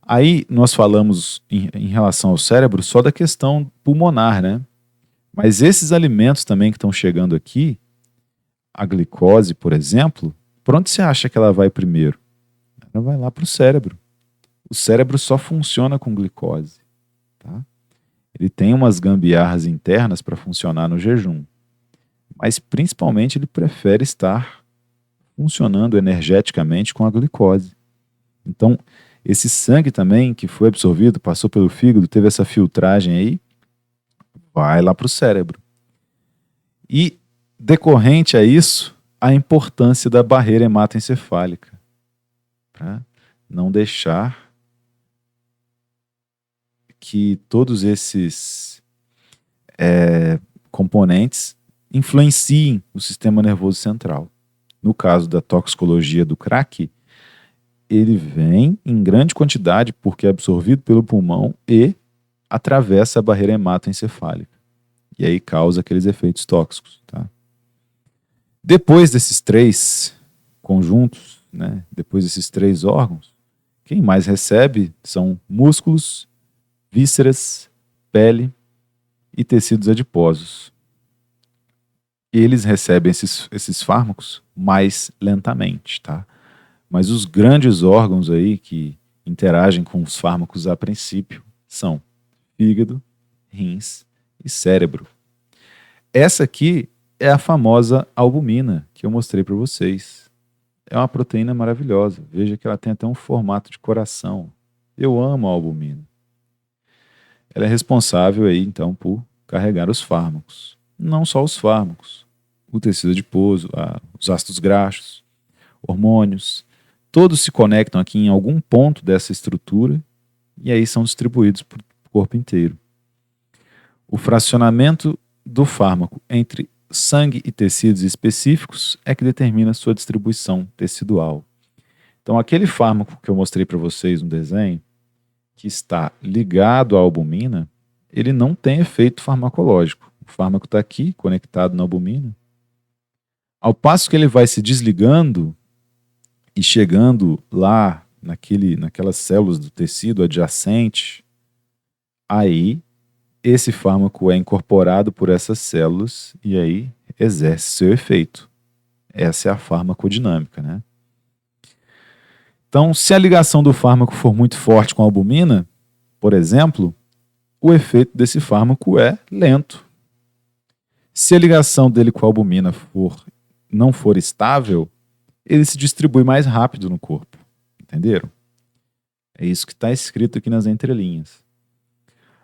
Aí nós falamos em relação ao cérebro só da questão pulmonar, né? Mas esses alimentos também que estão chegando aqui, a glicose, por exemplo, por onde você acha que ela vai primeiro? Ela vai lá para o cérebro. O cérebro só funciona com glicose, tá? Ele tem umas gambiarras internas para funcionar no jejum, mas principalmente ele prefere estar funcionando energeticamente com a glicose. Então, esse sangue também que foi absorvido, passou pelo fígado, teve essa filtragem aí, vai lá para o cérebro. E, decorrente a isso, a importância da barreira hematoencefálica, para não deixar que todos esses componentes influenciem o sistema nervoso central. No caso da toxicologia do crack, ele vem em grande quantidade porque é absorvido pelo pulmão e atravessa a barreira hematoencefálica. E aí causa aqueles efeitos tóxicos, tá? Depois desses três conjuntos, né, depois desses três órgãos, quem mais recebe são músculos, vísceras, pele e tecidos adiposos. Eles recebem esses fármacos mais lentamente, tá? Mas os grandes órgãos aí que interagem com os fármacos a princípio são fígado, rins e cérebro. Essa aqui é a famosa albumina que eu mostrei para vocês. É uma proteína maravilhosa. Veja que ela tem até um formato de coração. Eu amo a albumina. ela é responsável aí, então, por carregar os fármacos. Não só os fármacos, o tecido adiposo, os ácidos graxos, hormônios, todos se conectam aqui em algum ponto dessa estrutura e aí são distribuídos para o corpo inteiro. O fracionamento do fármaco entre sangue e tecidos específicos é que determina a sua distribuição tecidual. Então, aquele fármaco que eu mostrei para vocês no desenho, que está ligado à albumina, ele não tem efeito farmacológico. O fármaco está aqui, conectado na albumina. Ao passo que ele vai se desligando e chegando lá naquelas células do tecido adjacente, aí esse fármaco é incorporado por essas células e aí exerce seu efeito. Essa é a farmacodinâmica, né? Então, se a ligação do fármaco for muito forte com a albumina, por exemplo, o efeito desse fármaco é lento. Se a ligação dele com a albumina não for estável, ele se distribui mais rápido no corpo. Entenderam? É isso que está escrito aqui nas entrelinhas.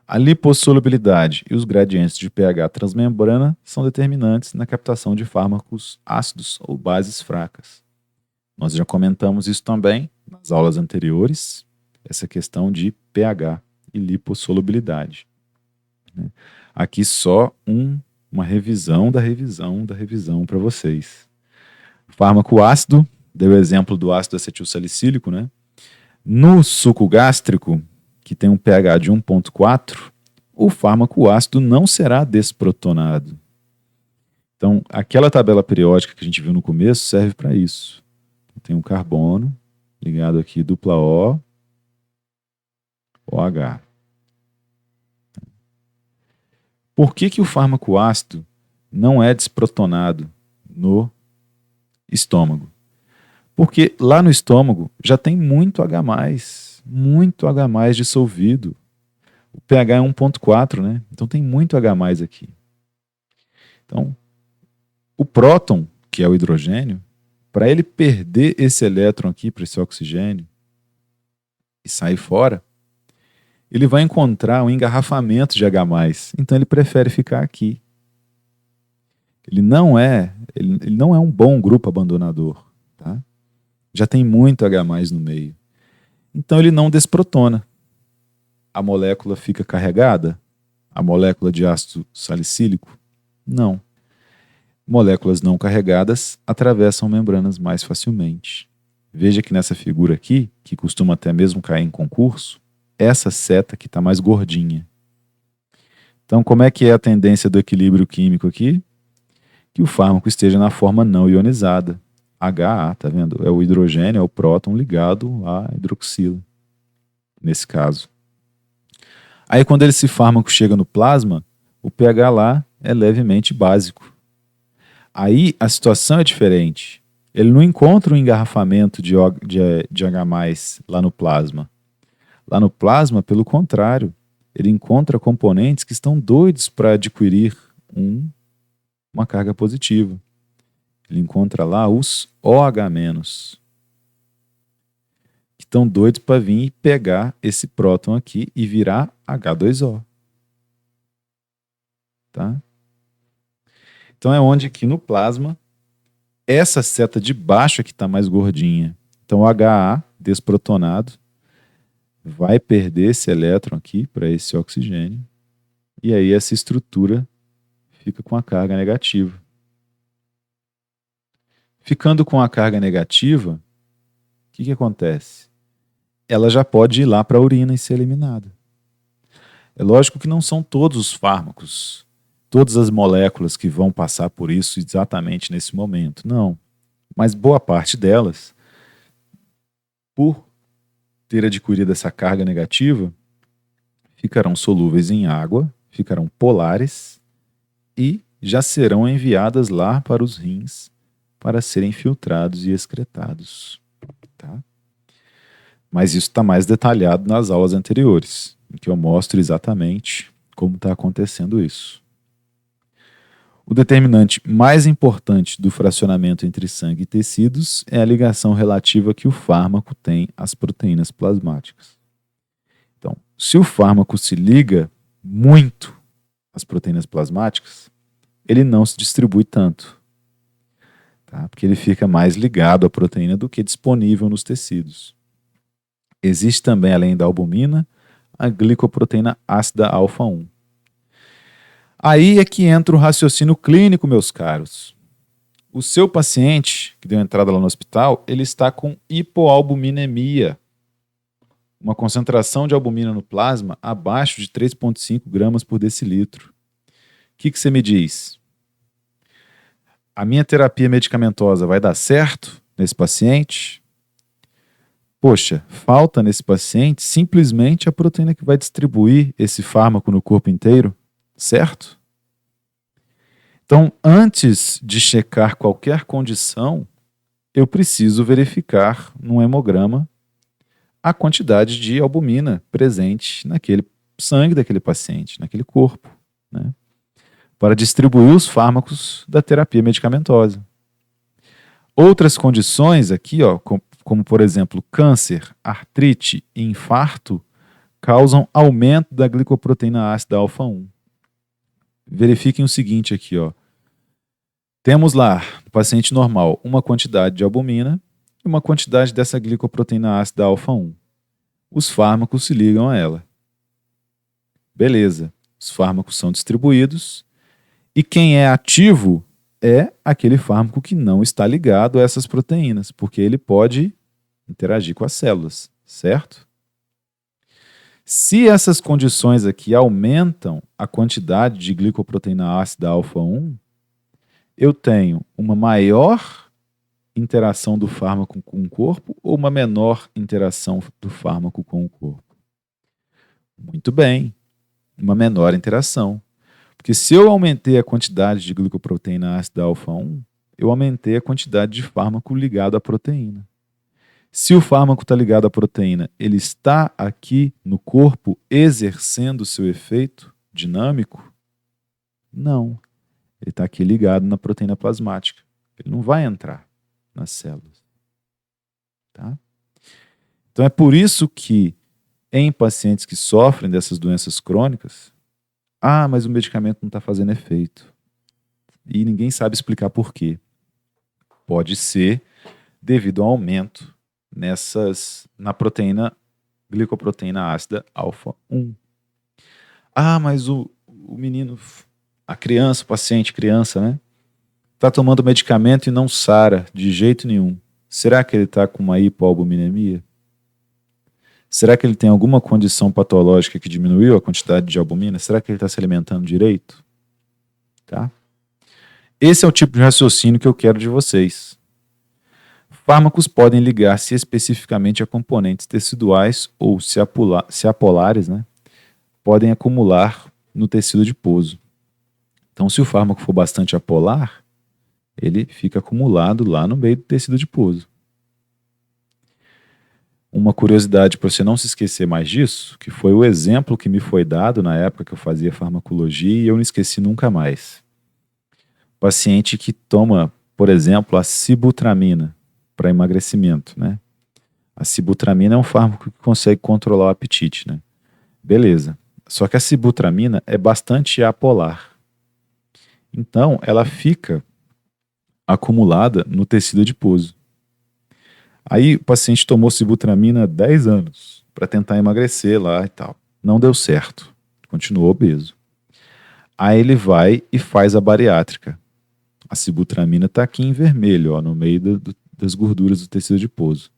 A lipossolubilidade e os gradientes de pH transmembrana são determinantes na captação de fármacos ácidos ou bases fracas. Nós já comentamos isso também nas aulas anteriores, essa questão de pH e lipossolubilidade. Aqui só uma revisão da revisão para vocês. Fármaco ácido, deu o exemplo do ácido acetilsalicílico, né? No suco gástrico, que tem um pH de 1,4, o fármaco ácido não será desprotonado. Então, aquela tabela periódica que a gente viu no começo serve para isso. Tem um carbono ligado aqui, dupla O, OH. Por que o fármaco ácido não é desprotonado no estômago? Porque lá no estômago já tem muito H+ dissolvido. O pH é 1,4, né? Então tem muito H+ aqui. Então, o próton, que é o hidrogênio, para ele perder esse elétron aqui para esse oxigênio e sair fora, ele vai encontrar um engarrafamento de H+. Então ele prefere ficar aqui. Ele não é um bom grupo abandonador, tá? Já tem muito H+ no meio. Então ele não desprotona. A molécula fica carregada? A molécula de ácido salicílico? Não. Moléculas não carregadas atravessam membranas mais facilmente. Veja que nessa figura aqui, que costuma até mesmo cair em concurso, essa seta aqui está mais gordinha. Então, como é que é a tendência do equilíbrio químico aqui? Que o fármaco esteja na forma não ionizada. HA, tá vendo? É o hidrogênio, é o próton ligado à hidroxila, nesse caso. Aí, quando esse fármaco chega no plasma, o pH lá é levemente básico. Aí a situação é diferente. Ele não encontra um engarrafamento de H+ lá no plasma. Lá no plasma, pelo contrário, ele encontra componentes que estão doidos para adquirir uma carga positiva. Ele encontra lá os OH-, que estão doidos para vir e pegar esse próton aqui e virar H2O. Tá? Então é onde aqui no plasma, essa seta de baixo aqui está mais gordinha. Então o HA desprotonado vai perder esse elétron aqui para esse oxigênio. E aí essa estrutura fica com a carga negativa. Ficando com a carga negativa, o que acontece? Ela já pode ir lá para a urina e ser eliminada. É lógico que não são todos os fármacos, todas as moléculas que vão passar por isso exatamente nesse momento. Não. Mas boa parte delas, por ter adquirido essa carga negativa, ficarão solúveis em água, ficarão polares e já serão enviadas lá para os rins para serem filtrados e excretados. Tá? Mas isso está mais detalhado nas aulas anteriores, em que eu mostro exatamente como está acontecendo isso. O determinante mais importante do fracionamento entre sangue e tecidos é a ligação relativa que o fármaco tem às proteínas plasmáticas. Então, se o fármaco se liga muito as proteínas plasmáticas, ele não se distribui tanto, tá? Porque ele fica mais ligado à proteína do que disponível nos tecidos. Existe também, além da albumina, a glicoproteína ácida alfa-1. Aí é que entra o raciocínio clínico, meus caros. O seu paciente, que deu entrada lá no hospital, ele está com hipoalbuminemia, uma concentração de albumina no plasma abaixo de 3,5 gramas por decilitro. O que você me diz? A minha terapia medicamentosa vai dar certo nesse paciente? Poxa, falta nesse paciente simplesmente a proteína que vai distribuir esse fármaco no corpo inteiro, certo? Então, antes de checar qualquer condição, eu preciso verificar no hemograma a quantidade de albumina presente naquele sangue daquele paciente, naquele corpo, né? Para distribuir os fármacos da terapia medicamentosa. Outras condições aqui, ó, como por exemplo câncer, artrite e infarto, causam aumento da glicoproteína ácida alfa-1. Verifiquem o seguinte aqui, ó. Temos lá, no paciente normal, uma quantidade de albumina e uma quantidade dessa glicoproteína ácida alfa-1. Os fármacos se ligam a ela. Beleza, os fármacos são distribuídos e quem é ativo é aquele fármaco que não está ligado a essas proteínas, porque ele pode interagir com as células, certo? Se essas condições aqui aumentam a quantidade de glicoproteína ácida alfa-1, eu tenho uma maior interação do fármaco com o corpo ou uma menor interação do fármaco com o corpo? Muito bem, uma menor interação. Porque se eu aumentei a quantidade de glicoproteína ácida alfa-1, eu aumentei a quantidade de fármaco ligado à proteína. Se o fármaco está ligado à proteína, ele está aqui no corpo exercendo o seu efeito dinâmico? Não. Ele está aqui ligado na proteína plasmática. Ele não vai entrar nas células. Tá? Então é por isso que em pacientes que sofrem dessas doenças crônicas, mas o medicamento não está fazendo efeito. E ninguém sabe explicar por quê. Pode ser devido ao aumento na glicoproteína ácida alfa-1. Mas o menino, a criança, o paciente criança, né? Está tomando medicamento e não sara de jeito nenhum. Será que ele está com uma hipoalbuminemia? Será que ele tem alguma condição patológica que diminuiu a quantidade de albumina? Será que ele está se alimentando direito? Tá? Esse é o tipo de raciocínio que eu quero de vocês. Fármacos podem ligar-se especificamente a componentes teciduais ou, se apolares, né, podem acumular no tecido adiposo. Então, se o fármaco for bastante apolar, ele fica acumulado lá no meio do tecido adiposo. Uma curiosidade para você não se esquecer mais disso, que foi o exemplo que me foi dado na época que eu fazia farmacologia e eu não esqueci nunca mais. Paciente que toma, por exemplo, a sibutramina para emagrecimento, né? A sibutramina é um fármaco que consegue controlar o apetite, né? Beleza. Só que a sibutramina é bastante apolar. Então, ela fica acumulada no tecido adiposo. Aí o paciente tomou sibutramina há 10 anos para tentar emagrecer lá e tal. Não deu certo. Continuou obeso. Aí ele vai e faz a bariátrica. A sibutramina está aqui em vermelho, ó, no meio das gorduras do tecido adiposo.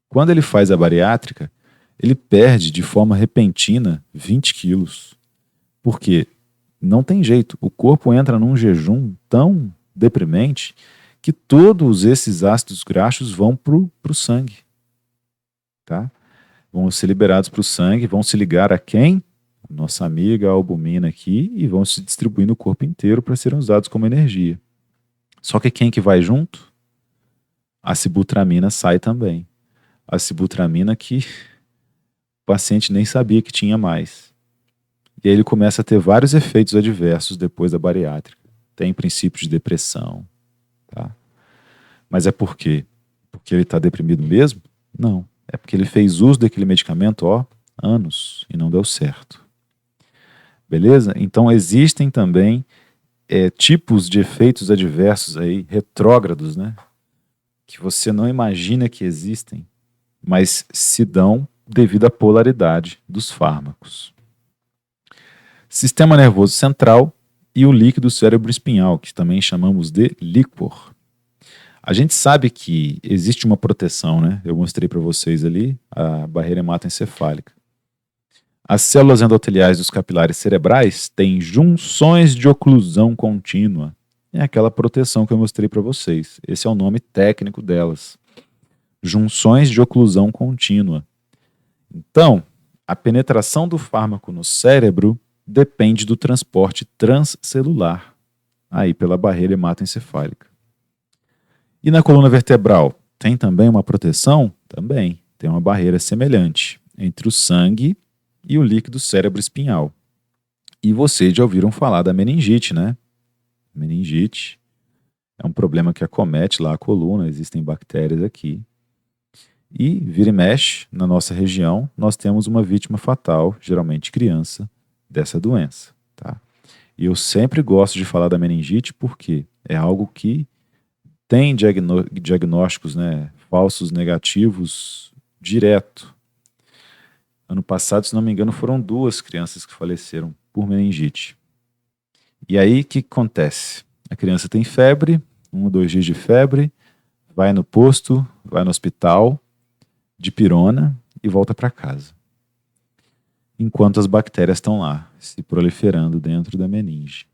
Quando ele faz a bariátrica, ele perde de forma repentina 20 quilos. Por quê? Não tem jeito. O corpo entra num jejum tão deprimente que todos esses ácidos graxos vão para o sangue. Tá? Vão ser liberados para o sangue, vão se ligar a quem? Nossa amiga albumina aqui, e vão se distribuir no corpo inteiro para serem usados como energia. Só que quem que vai junto? A sibutramina sai também. A sibutramina que o paciente nem sabia que tinha mais. E aí ele começa a ter vários efeitos adversos depois da bariátrica. Tem princípios de depressão. Tá? Mas é por quê? Porque ele está deprimido mesmo? Não. É porque ele fez uso daquele medicamento, anos e não deu certo. Beleza? Então existem também tipos de efeitos adversos aí, retrógrados, né? Que você não imagina que existem, mas se dão devido à polaridade dos fármacos. Sistema nervoso central e o líquido cérebro-espinhal, que também chamamos de líquor. A gente sabe que existe uma proteção, né? Eu mostrei para vocês ali a barreira hematoencefálica. As células endoteliais dos capilares cerebrais têm junções de oclusão contínua. É aquela proteção que eu mostrei para vocês. Esse é o nome técnico delas. Junções de oclusão contínua. Então, a penetração do fármaco no cérebro depende do transporte transcelular, aí pela barreira hematoencefálica. E na coluna vertebral, tem também uma proteção? Também. Tem uma barreira semelhante entre o sangue e o líquido cérebro-espinhal. E vocês já ouviram falar da meningite, né? Meningite é um problema que acomete lá a coluna, existem bactérias aqui. E, vira e mexe, na nossa região, nós temos uma vítima fatal, geralmente criança, dessa doença. Tá? E eu sempre gosto de falar da meningite porque é algo que tem diagnósticos, né, falsos negativos direto. Ano passado, se não me engano, foram 2 crianças que faleceram por meningite. E aí, o que acontece? A criança tem febre, 1 ou 2 dias de febre, vai no posto, vai no hospital, de pirona e volta para casa. Enquanto as bactérias estão lá, se proliferando dentro da meninge.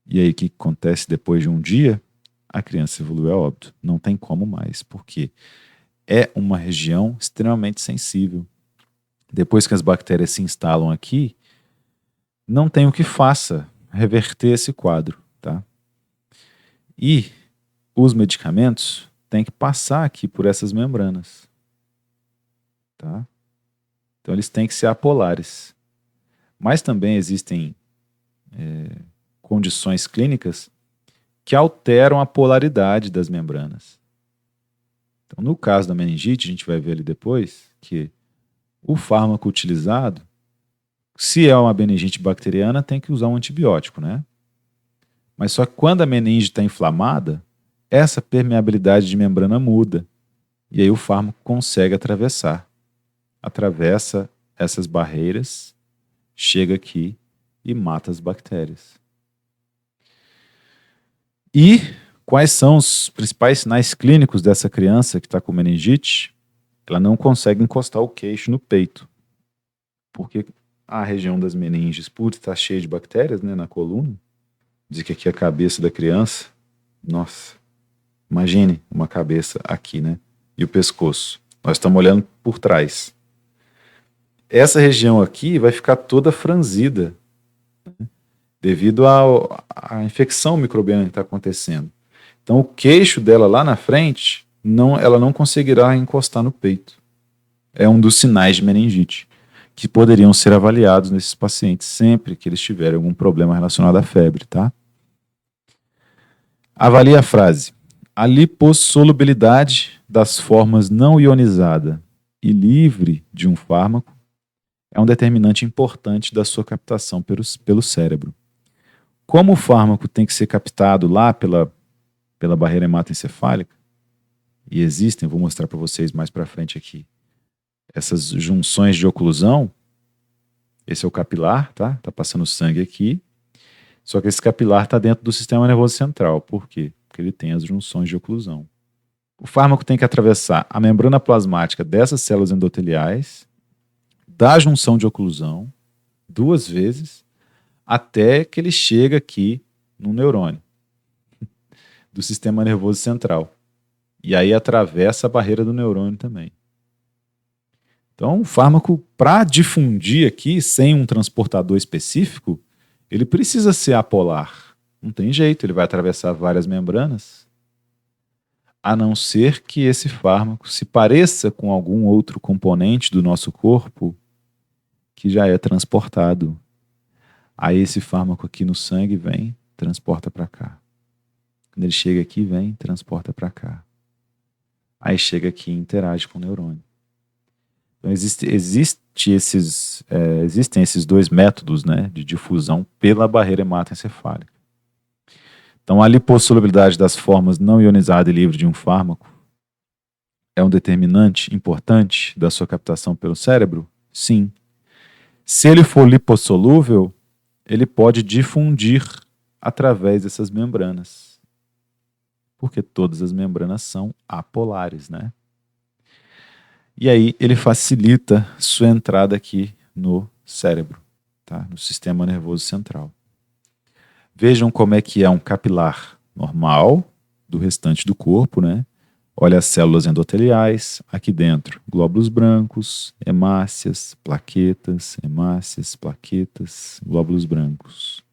E aí, o que acontece depois de um dia? A criança evolui a óbito. Não tem como mais, porque é uma região extremamente sensível. Depois que as bactérias se instalam aqui, não tem o que faça reverter esse quadro, tá? E os medicamentos têm que passar aqui por essas membranas, tá? Então eles têm que ser apolares. Mas também existem condições clínicas que alteram a polaridade das membranas. Então, no caso da meningite, a gente vai ver ali depois que o fármaco utilizado, se é uma meningite bacteriana, tem que usar um antibiótico, né? Mas só que quando a meninge está inflamada, essa permeabilidade de membrana muda. E aí o fármaco consegue atravessar. Atravessa essas barreiras, chega aqui e mata as bactérias. E quais são os principais sinais clínicos dessa criança que está com meningite? Ela não consegue encostar o queixo no peito, porque a região das meninges, está cheia de bactérias, né, na coluna. Diz que aqui é a cabeça da criança. Nossa, imagine uma cabeça aqui, né? E o pescoço. Nós estamos olhando por trás. Essa região aqui vai ficar toda franzida, né, devido à infecção microbiana que está acontecendo. Então o queixo dela lá na frente, ela não conseguirá encostar no peito. É um dos sinais de meningite, que poderiam ser avaliados nesses pacientes sempre que eles tiverem algum problema relacionado à febre, tá? Avalie a frase. A lipossolubilidade das formas não ionizada e livre de um fármaco é um determinante importante da sua captação pelo cérebro. Como o fármaco tem que ser captado lá pela barreira hematoencefálica, e existem, vou mostrar para vocês mais para frente aqui, essas junções de oclusão, esse é o capilar, tá? Tá passando sangue aqui, só que esse capilar está dentro do sistema nervoso central. Por quê? Porque ele tem as junções de oclusão. O fármaco tem que atravessar a membrana plasmática dessas células endoteliais, da junção de oclusão, 2 vezes, até que ele chega aqui no neurônio do sistema nervoso central. E aí atravessa a barreira do neurônio também. Então, o fármaco, para difundir aqui, sem um transportador específico, ele precisa ser apolar. Não tem jeito, ele vai atravessar várias membranas, a não ser que esse fármaco se pareça com algum outro componente do nosso corpo que já é transportado. Aí esse fármaco aqui no sangue vem, transporta para cá. Quando ele chega aqui, vem, transporta para cá. Aí chega aqui e interage com o neurônio. Então existem esses dois métodos, né, de difusão pela barreira hematoencefálica. Então, a lipossolubilidade das formas não ionizadas e livre de um fármaco é um determinante importante da sua captação pelo cérebro? Sim. Se ele for lipossolúvel, ele pode difundir através dessas membranas. Porque todas as membranas são apolares, né? E aí ele facilita sua entrada aqui no cérebro, tá? No sistema nervoso central. Vejam como é que é um capilar normal do restante do corpo, né? Olha as células endoteliais, aqui dentro, glóbulos brancos, hemácias, plaquetas, glóbulos brancos.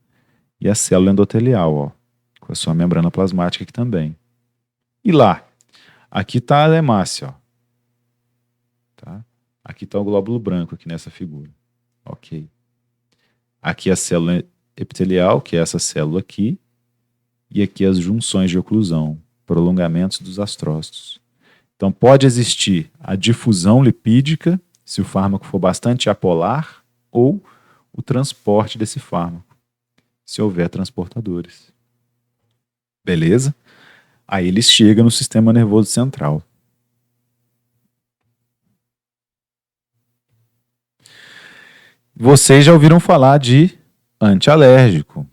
E a célula endotelial, ó, com a sua membrana plasmática aqui também. E lá, aqui está a hemácia, ó. Tá? Aqui está o glóbulo branco, aqui nessa figura. Ok. Aqui a célula epitelial, que é essa célula aqui, e aqui as junções de oclusão, prolongamentos dos astrócitos. Então pode existir a difusão lipídica, se o fármaco for bastante apolar, ou o transporte desse fármaco, se houver transportadores. Beleza? Aí ele chega no sistema nervoso central. Vocês já ouviram falar de antialérgico.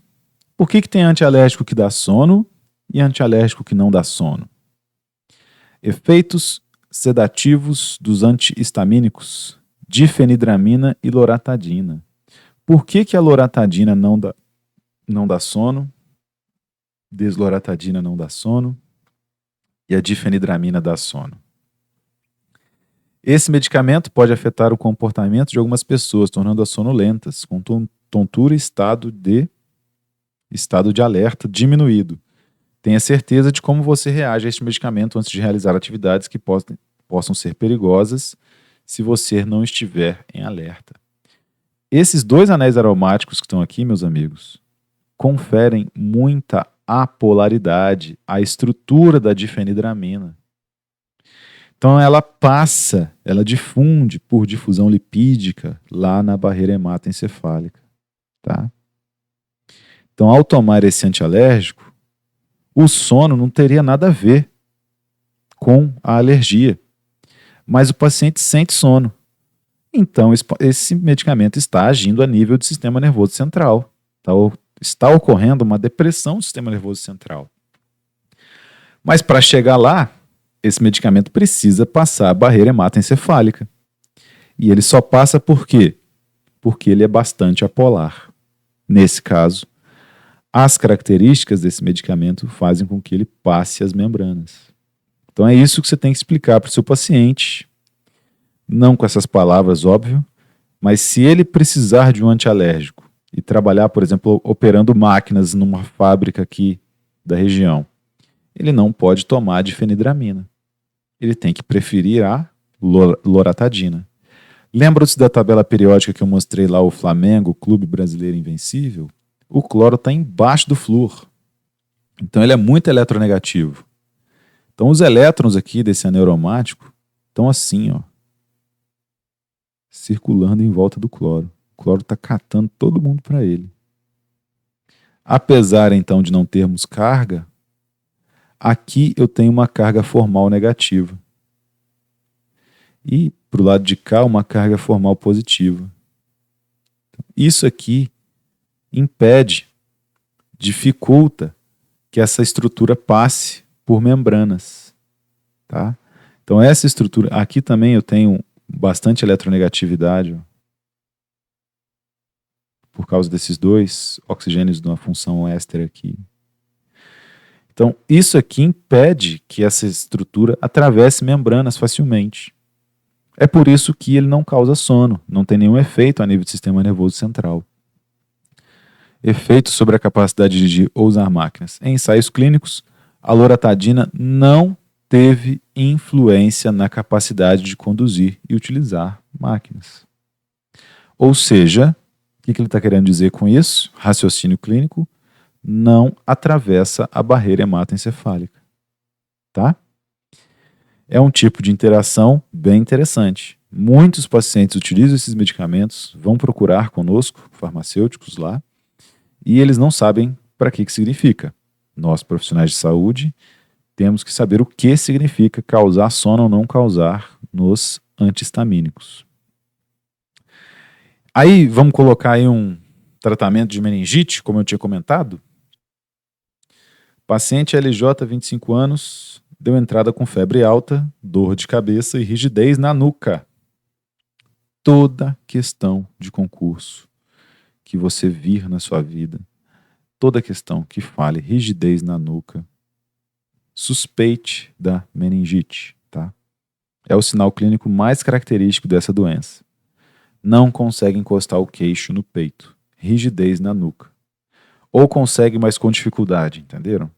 Por que tem antialérgico que dá sono e antialérgico que não dá sono? Efeitos sedativos dos antihistamínicos, difenidramina e loratadina. Por que a loratadina não dá sono? Desloratadina não dá sono e a difenidramina dá sono. Esse medicamento pode afetar o comportamento de algumas pessoas, tornando-as sonolentas, com tontura e estado de alerta diminuído. Tenha certeza de como você reage a este medicamento antes de realizar atividades que possam ser perigosas se você não estiver em alerta. Esses dois anéis aromáticos que estão aqui, meus amigos, conferem muita apolaridade à estrutura da difenidramina. Então ela difunde por difusão lipídica lá na barreira hematoencefálica. Tá? Então, ao tomar esse antialérgico, o sono não teria nada a ver com a alergia, mas o paciente sente sono. Então, esse medicamento está agindo a nível do sistema nervoso central. Está ocorrendo uma depressão do sistema nervoso central. Mas para chegar lá, esse medicamento precisa passar a barreira hematoencefálica. E ele só passa por quê? Porque ele é bastante apolar. Nesse caso, as características desse medicamento fazem com que ele passe as membranas. Então é isso que você tem que explicar para o seu paciente. Não com essas palavras, óbvio, mas se ele precisar de um antialérgico e trabalhar, por exemplo, operando máquinas numa fábrica aqui da região, ele não pode tomar difenidramina. Ele tem que preferir a loratadina. Lembra-se da tabela periódica que eu mostrei lá, o Flamengo, o Clube Brasileiro Invencível? O cloro está embaixo do flúor. Então ele é muito eletronegativo. Então os elétrons aqui desse anel aromático estão assim, ó, circulando em volta do cloro. O cloro está catando todo mundo para ele. Apesar então de não termos carga, aqui eu tenho uma carga formal negativa. E para o lado de cá, uma carga formal positiva. Isso aqui impede, dificulta que essa estrutura passe por membranas. Tá? Então essa estrutura, aqui também eu tenho bastante eletronegatividade, ó, por causa desses dois oxigênios de uma função éster aqui. Então isso aqui impede que essa estrutura atravesse membranas facilmente. É por isso que ele não causa sono, não tem nenhum efeito a nível do sistema nervoso central. Efeitos sobre a capacidade de dirigir ou usar máquinas. Em ensaios clínicos, a loratadina não teve influência na capacidade de conduzir e utilizar máquinas. Ou seja, o que ele está querendo dizer com isso? Raciocínio clínico não atravessa a barreira hematoencefálica. Tá? É um tipo de interação bem interessante. Muitos pacientes utilizam esses medicamentos, vão procurar conosco, farmacêuticos lá, e eles não sabem para que significa. Nós, profissionais de saúde, temos que saber o que significa causar sono ou não causar nos antihistamínicos. Aí, vamos colocar aí um tratamento de meningite, como eu tinha comentado. Paciente LJ, 25 anos, deu entrada com febre alta, dor de cabeça e rigidez na nuca. Toda questão de concurso que você vir na sua vida, toda questão que fale rigidez na nuca, suspeite da meningite, tá? É o sinal clínico mais característico dessa doença. Não consegue encostar o queixo no peito, rigidez na nuca. Ou consegue, mas com dificuldade, entenderam?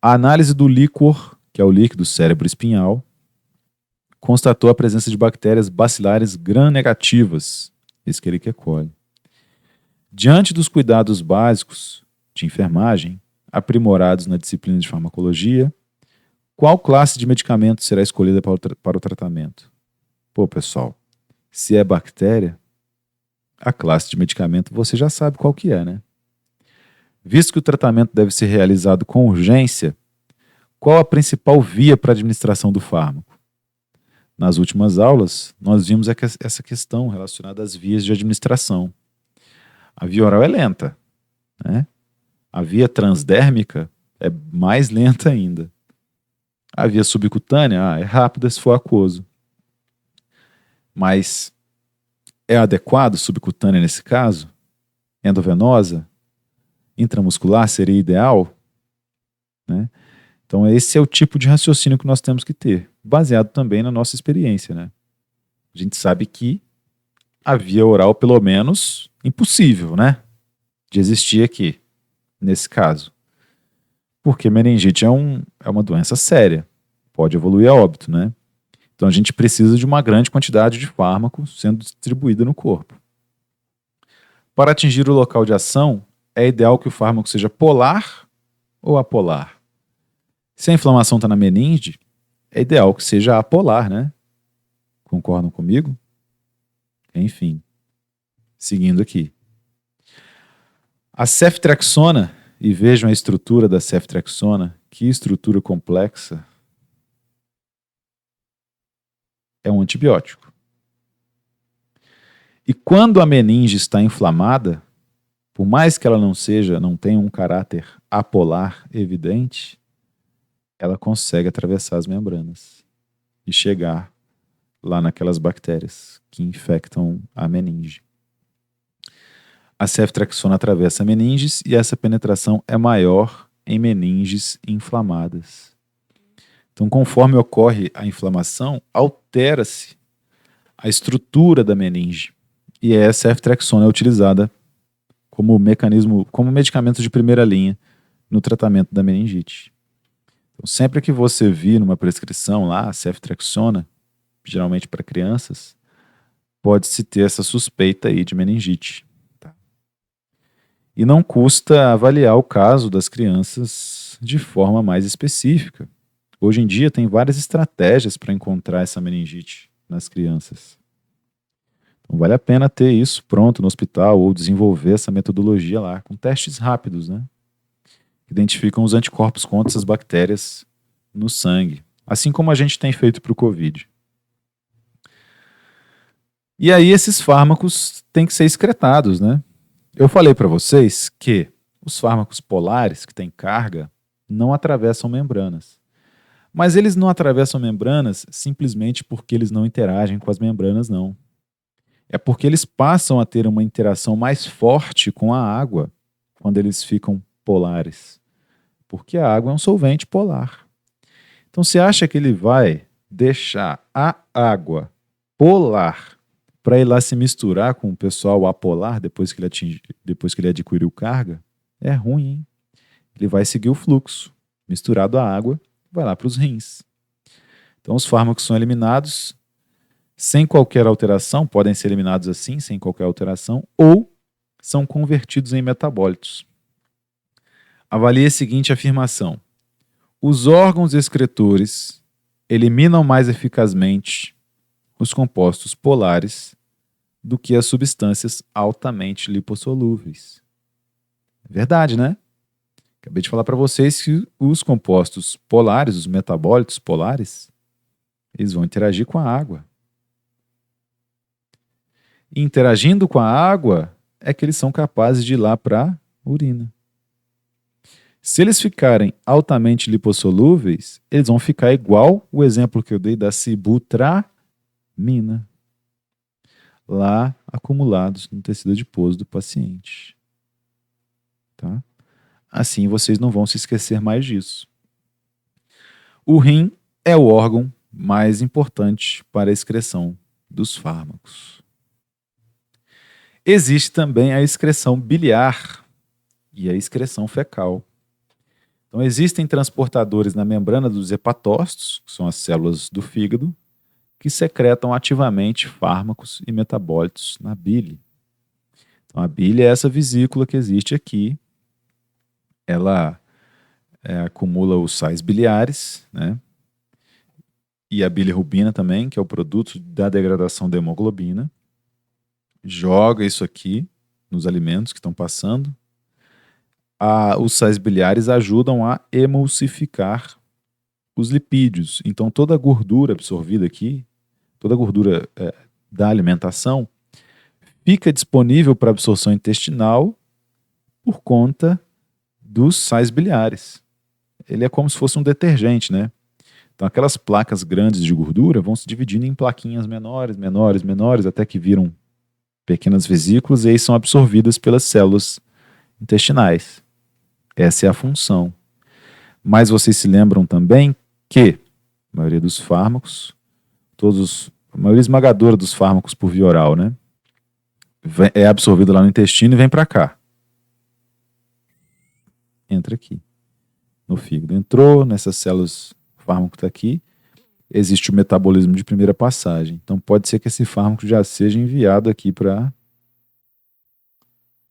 A análise do líquor, que é o líquido cérebro-espinhal, constatou a presença de bactérias bacilares gram-negativas, Escherichia coli. Diante dos cuidados básicos de enfermagem, aprimorados na disciplina de farmacologia, qual classe de medicamento será escolhida para o tratamento? Pô, pessoal, se é bactéria, a classe de medicamento você já sabe qual que é, né? Visto que o tratamento deve ser realizado com urgência, qual a principal via para a administração do fármaco? Nas últimas aulas, nós vimos essa questão relacionada às vias de administração. A via oral é lenta, né? A via transdérmica é mais lenta ainda. A via subcutânea é rápida se for aquoso. Mas é adequado subcutânea nesse caso? Endovenosa? Intramuscular seria ideal? Né? Então esse é o tipo de raciocínio que nós temos que ter, baseado também na nossa experiência, né? A gente sabe que a via oral, pelo menos, impossível, né? De existir aqui, nesse caso. Porque meningite é uma doença séria, pode evoluir a óbito, né? Então a gente precisa de uma grande quantidade de fármacos sendo distribuída no corpo. Para atingir o local de ação, é ideal que o fármaco seja polar ou apolar. Se a inflamação está na meninge, é ideal que seja apolar, né? Concordam comigo? Enfim, seguindo aqui. A ceftriaxona, e vejam a estrutura da ceftriaxona, que estrutura complexa, é um antibiótico. E quando a meninge está inflamada, por mais que ela não tenha um caráter apolar evidente, ela consegue atravessar as membranas e chegar lá naquelas bactérias que infectam a meninge. A ceftriaxona atravessa meninges e essa penetração é maior em meninges inflamadas. Então, conforme ocorre a inflamação, altera-se a estrutura da meninge. E a ceftriaxona é utilizada como medicamento de primeira linha no tratamento da meningite. Então, sempre que você vir numa prescrição lá, a ceftriaxona, geralmente para crianças, pode-se ter essa suspeita aí de meningite. Tá? E não custa avaliar o caso das crianças de forma mais específica. Hoje em dia tem várias estratégias para encontrar essa meningite nas crianças. Então vale a pena ter isso pronto no hospital ou desenvolver essa metodologia lá, com testes rápidos, né? Que identificam os anticorpos contra essas bactérias no sangue, assim como a gente tem feito para o Covid. E aí esses fármacos têm que ser excretados, né? Eu falei para vocês que os fármacos polares que têm carga não atravessam membranas. Mas eles não atravessam membranas simplesmente porque eles não interagem com as membranas, não. É porque eles passam a ter uma interação mais forte com a água quando eles ficam polares. Porque a água é um solvente polar. Então, você acha que ele vai deixar a água polar para ir lá se misturar com o pessoal apolar depois que ele adquiriu carga? É ruim, hein? Ele vai seguir o fluxo. Misturado à água, vai lá para os rins. Então, os fármacos são eliminados sem qualquer alteração, podem ser eliminados assim, sem qualquer alteração, ou são convertidos em metabólitos. Avalie a seguinte afirmação: os órgãos excretores eliminam mais eficazmente os compostos polares do que as substâncias altamente lipossolúveis. É verdade, né? Acabei de falar para vocês que os compostos polares, os metabólitos polares, eles vão interagir com a água. E interagindo com a água é que eles são capazes de ir lá para a urina. Se eles ficarem altamente lipossolúveis, eles vão ficar igual o exemplo que eu dei da sibutramina, lá acumulados no tecido adiposo do paciente. Tá? Assim vocês não vão se esquecer mais disso. O rim é o órgão mais importante para a excreção dos fármacos. Existe também a excreção biliar e a excreção fecal. Então, existem transportadores na membrana dos hepatócitos, que são as células do fígado, que secretam ativamente fármacos e metabólitos na bile. Então, a bile é essa vesícula que existe aqui. Ela acumula os sais biliares, né? E a bilirrubina também, que é o produto da degradação da hemoglobina. Joga isso aqui nos alimentos que estão passando. Os sais biliares ajudam a emulsificar os lipídios. Então, toda a gordura absorvida aqui, toda a gordura da alimentação, fica disponível para absorção intestinal por conta dos sais biliares. Ele é como se fosse um detergente, né? Então, aquelas placas grandes de gordura vão se dividindo em plaquinhas menores, menores, menores, até que viram pequenas vesículas e aí são absorvidas pelas células intestinais. Essa é a função. Mas vocês se lembram também que a maioria dos fármacos, a maioria esmagadora dos fármacos por via oral, né, é absorvida lá no intestino e vem para cá. Entra aqui no fígado. Entrou nessas células, o fármaco está aqui, existe o metabolismo de primeira passagem. Então pode ser que esse fármaco já seja enviado aqui para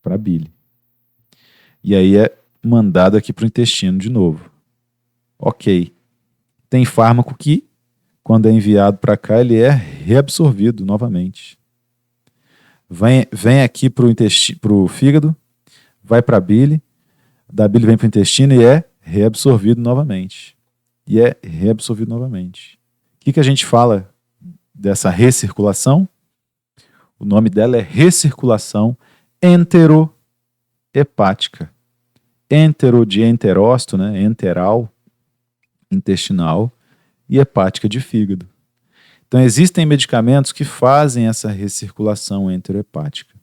a bile. E aí é mandado aqui para o intestino de novo. Ok. Tem fármaco que, quando é enviado para cá, ele é reabsorvido novamente. Vem aqui para o fígado, vai para a bile, da bile vem para o intestino e é reabsorvido novamente. E é reabsorvido novamente. O que a gente fala dessa recirculação? O nome dela é recirculação enterohepática. Entero de enterócito, né? Enteral, intestinal, e hepática de fígado. Então existem medicamentos que fazem essa recirculação enterohepática.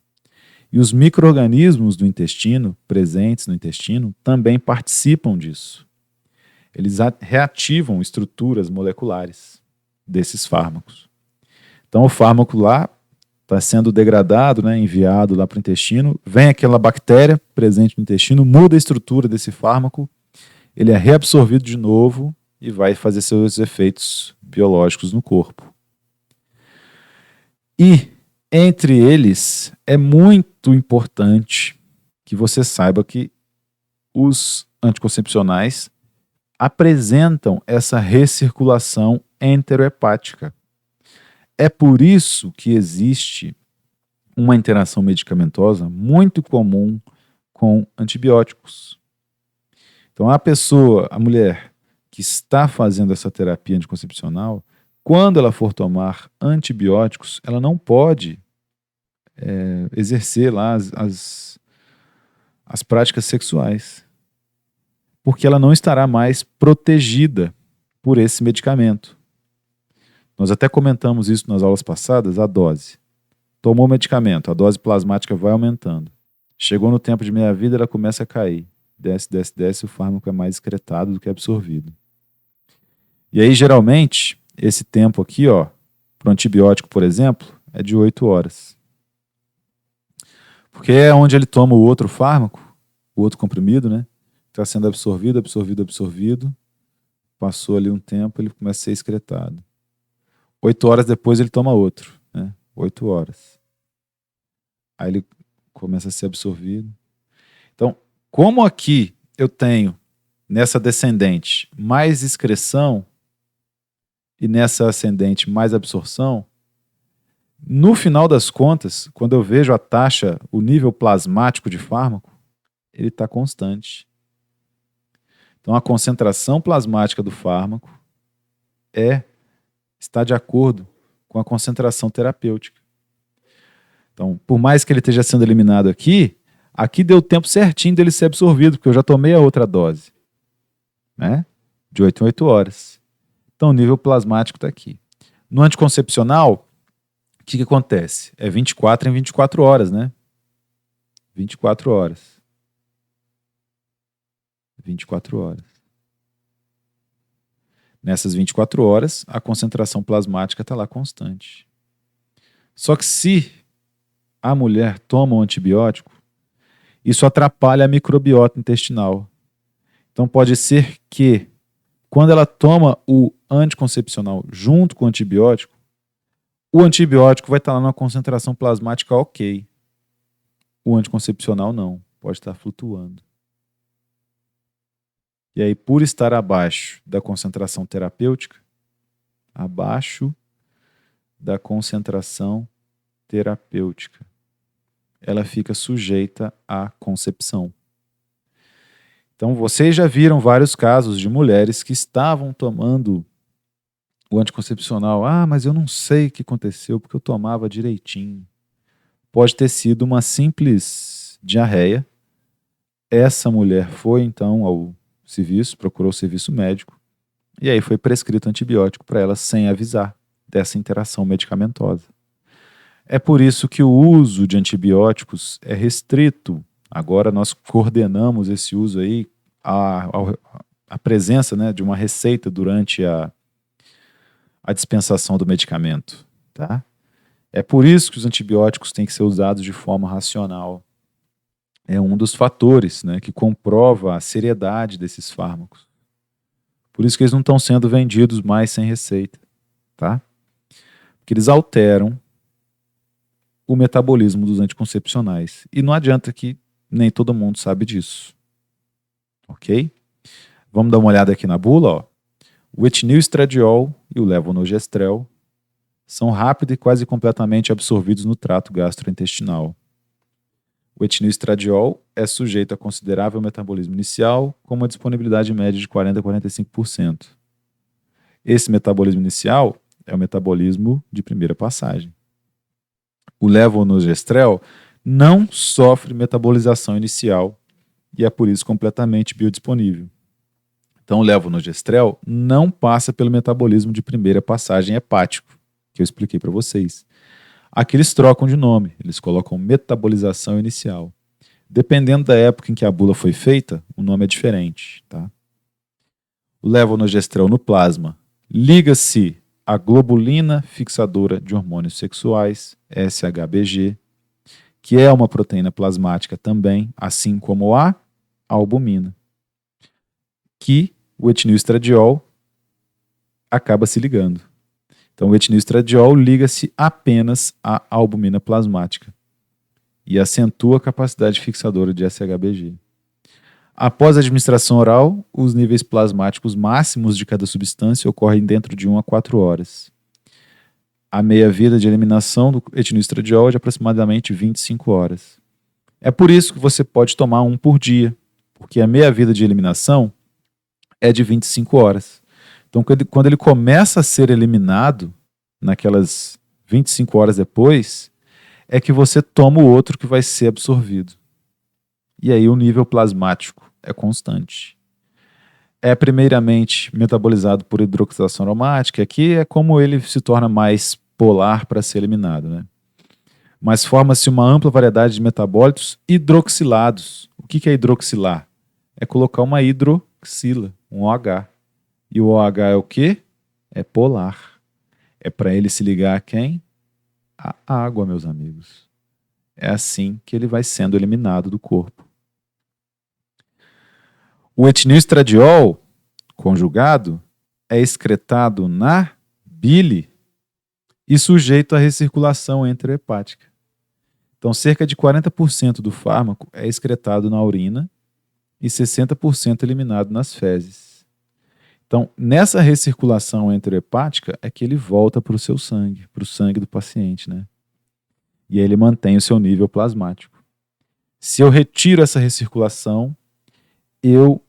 E os micro-organismos do intestino, presentes no intestino, também participam disso. Eles reativam estruturas moleculares desses fármacos. Então o fármaco lá está sendo degradado, né, enviado lá para o intestino, vem aquela bactéria presente no intestino, muda a estrutura desse fármaco, ele é reabsorvido de novo e vai fazer seus efeitos biológicos no corpo. E, entre eles, é muito importante que você saiba que os anticoncepcionais apresentam essa recirculação enterohepática. É por isso que existe uma interação medicamentosa muito comum com antibióticos. Então, a mulher que está fazendo essa terapia anticoncepcional, quando ela for tomar antibióticos, ela não pode exercer lá as práticas sexuais, porque ela não estará mais protegida por esse medicamento. Nós até comentamos isso nas aulas passadas, a dose. Tomou o medicamento, a dose plasmática vai aumentando. Chegou no tempo de meia-vida, ela começa a cair. Desce, desce, desce, o fármaco é mais excretado do que absorvido. E aí, geralmente, esse tempo aqui, para o antibiótico, por exemplo, é de 8 horas. Porque é onde ele toma o outro fármaco, o outro comprimido, né? Está sendo absorvido, absorvido, absorvido. Passou ali um tempo, ele começa a ser excretado. 8 horas depois ele toma outro, né? 8 horas. Aí ele começa a ser absorvido. Então, como aqui eu tenho nessa descendente mais excreção e nessa ascendente mais absorção, No final das contas, quando eu vejo a taxa, o nível plasmático de fármaco, ele está constante. Então, a concentração plasmática do fármaco está de acordo com a concentração terapêutica. Então, por mais que ele esteja sendo eliminado aqui deu o tempo certinho dele ser absorvido, porque eu já tomei a outra dose, né? De 8 em 8 horas. Então, o nível plasmático está aqui. No anticoncepcional, o que acontece? É 24 em 24 horas, né? 24 horas. 24 horas. Nessas 24 horas, a concentração plasmática está lá constante. Só que se a mulher toma um antibiótico, isso atrapalha a microbiota intestinal. Então pode ser que, quando ela toma o anticoncepcional junto com o antibiótico vai estar lá numa concentração plasmática ok. O anticoncepcional não, pode estar flutuando. E aí, por estar abaixo da concentração terapêutica, ela fica sujeita à concepção. Então, vocês já viram vários casos de mulheres que estavam tomando o anticoncepcional. Ah, mas eu não sei o que aconteceu porque eu tomava direitinho. Pode ter sido uma simples diarreia. Essa mulher foi, então, ao serviço, procurou o serviço médico, e aí foi prescrito antibiótico para ela sem avisar dessa interação medicamentosa. É por isso que o uso de antibióticos é restrito. Agora nós coordenamos esse uso aí, a presença, né, de uma receita durante a dispensação do medicamento. Tá? É por isso que os antibióticos têm que ser usados de forma racional. É um dos fatores, né, que comprova a seriedade desses fármacos. Por isso que eles não estão sendo vendidos mais sem receita. Tá? Porque eles alteram o metabolismo dos anticoncepcionais. E não adianta que nem todo mundo sabe disso. Ok? Vamos dar uma olhada aqui na bula. Ó. O etinil estradiol e o levonorgestrel são rápido e quase completamente absorvidos no trato gastrointestinal. O etinil estradiol é sujeito a considerável metabolismo inicial, com uma disponibilidade média de 40% a 45%. Esse metabolismo inicial é o metabolismo de primeira passagem. O levonorgestrel não sofre metabolização inicial e é por isso completamente biodisponível. Então, o levonorgestrel não passa pelo metabolismo de primeira passagem hepático, que eu expliquei para vocês. Aqui eles trocam de nome, eles colocam metabolização inicial. Dependendo da época em que a bula foi feita, o nome é diferente. Tá? O levonorgestrel no plasma liga-se à globulina fixadora de hormônios sexuais, SHBG, que é uma proteína plasmática também, assim como a albumina, que o etinil estradiol acaba se ligando. Então, o etinil estradiol liga-se apenas à albumina plasmática e acentua a capacidade fixadora de SHBG. Após a administração oral, os níveis plasmáticos máximos de cada substância ocorrem dentro de 1 a 4 horas. A meia-vida de eliminação do etinil estradiol é de aproximadamente 25 horas. É por isso que você pode tomar um por dia, porque a meia-vida de eliminação é de 25 horas. Então, quando ele começa a ser eliminado, naquelas 25 horas depois, é que você toma o outro que vai ser absorvido. E aí o nível plasmático é constante. É primeiramente metabolizado por hidroxilação aromática, que é como ele se torna mais polar para ser eliminado, né? Mas forma-se uma ampla variedade de metabólitos hidroxilados. O que é hidroxilar? É colocar uma hidroxila, um OH. E o OH é o quê? É polar. É para ele se ligar a quem? A água, meus amigos. É assim que ele vai sendo eliminado do corpo. O etinil estradiol conjugado é excretado na bile e sujeito à recirculação enterohepática. Então, cerca de 40% do fármaco é excretado na urina e 60% eliminado nas fezes. Então, nessa recirculação enterohepática é que ele volta para o seu sangue, para o sangue do paciente, né? e ele mantém o seu nível plasmático. Se eu retiro essa recirculação, eu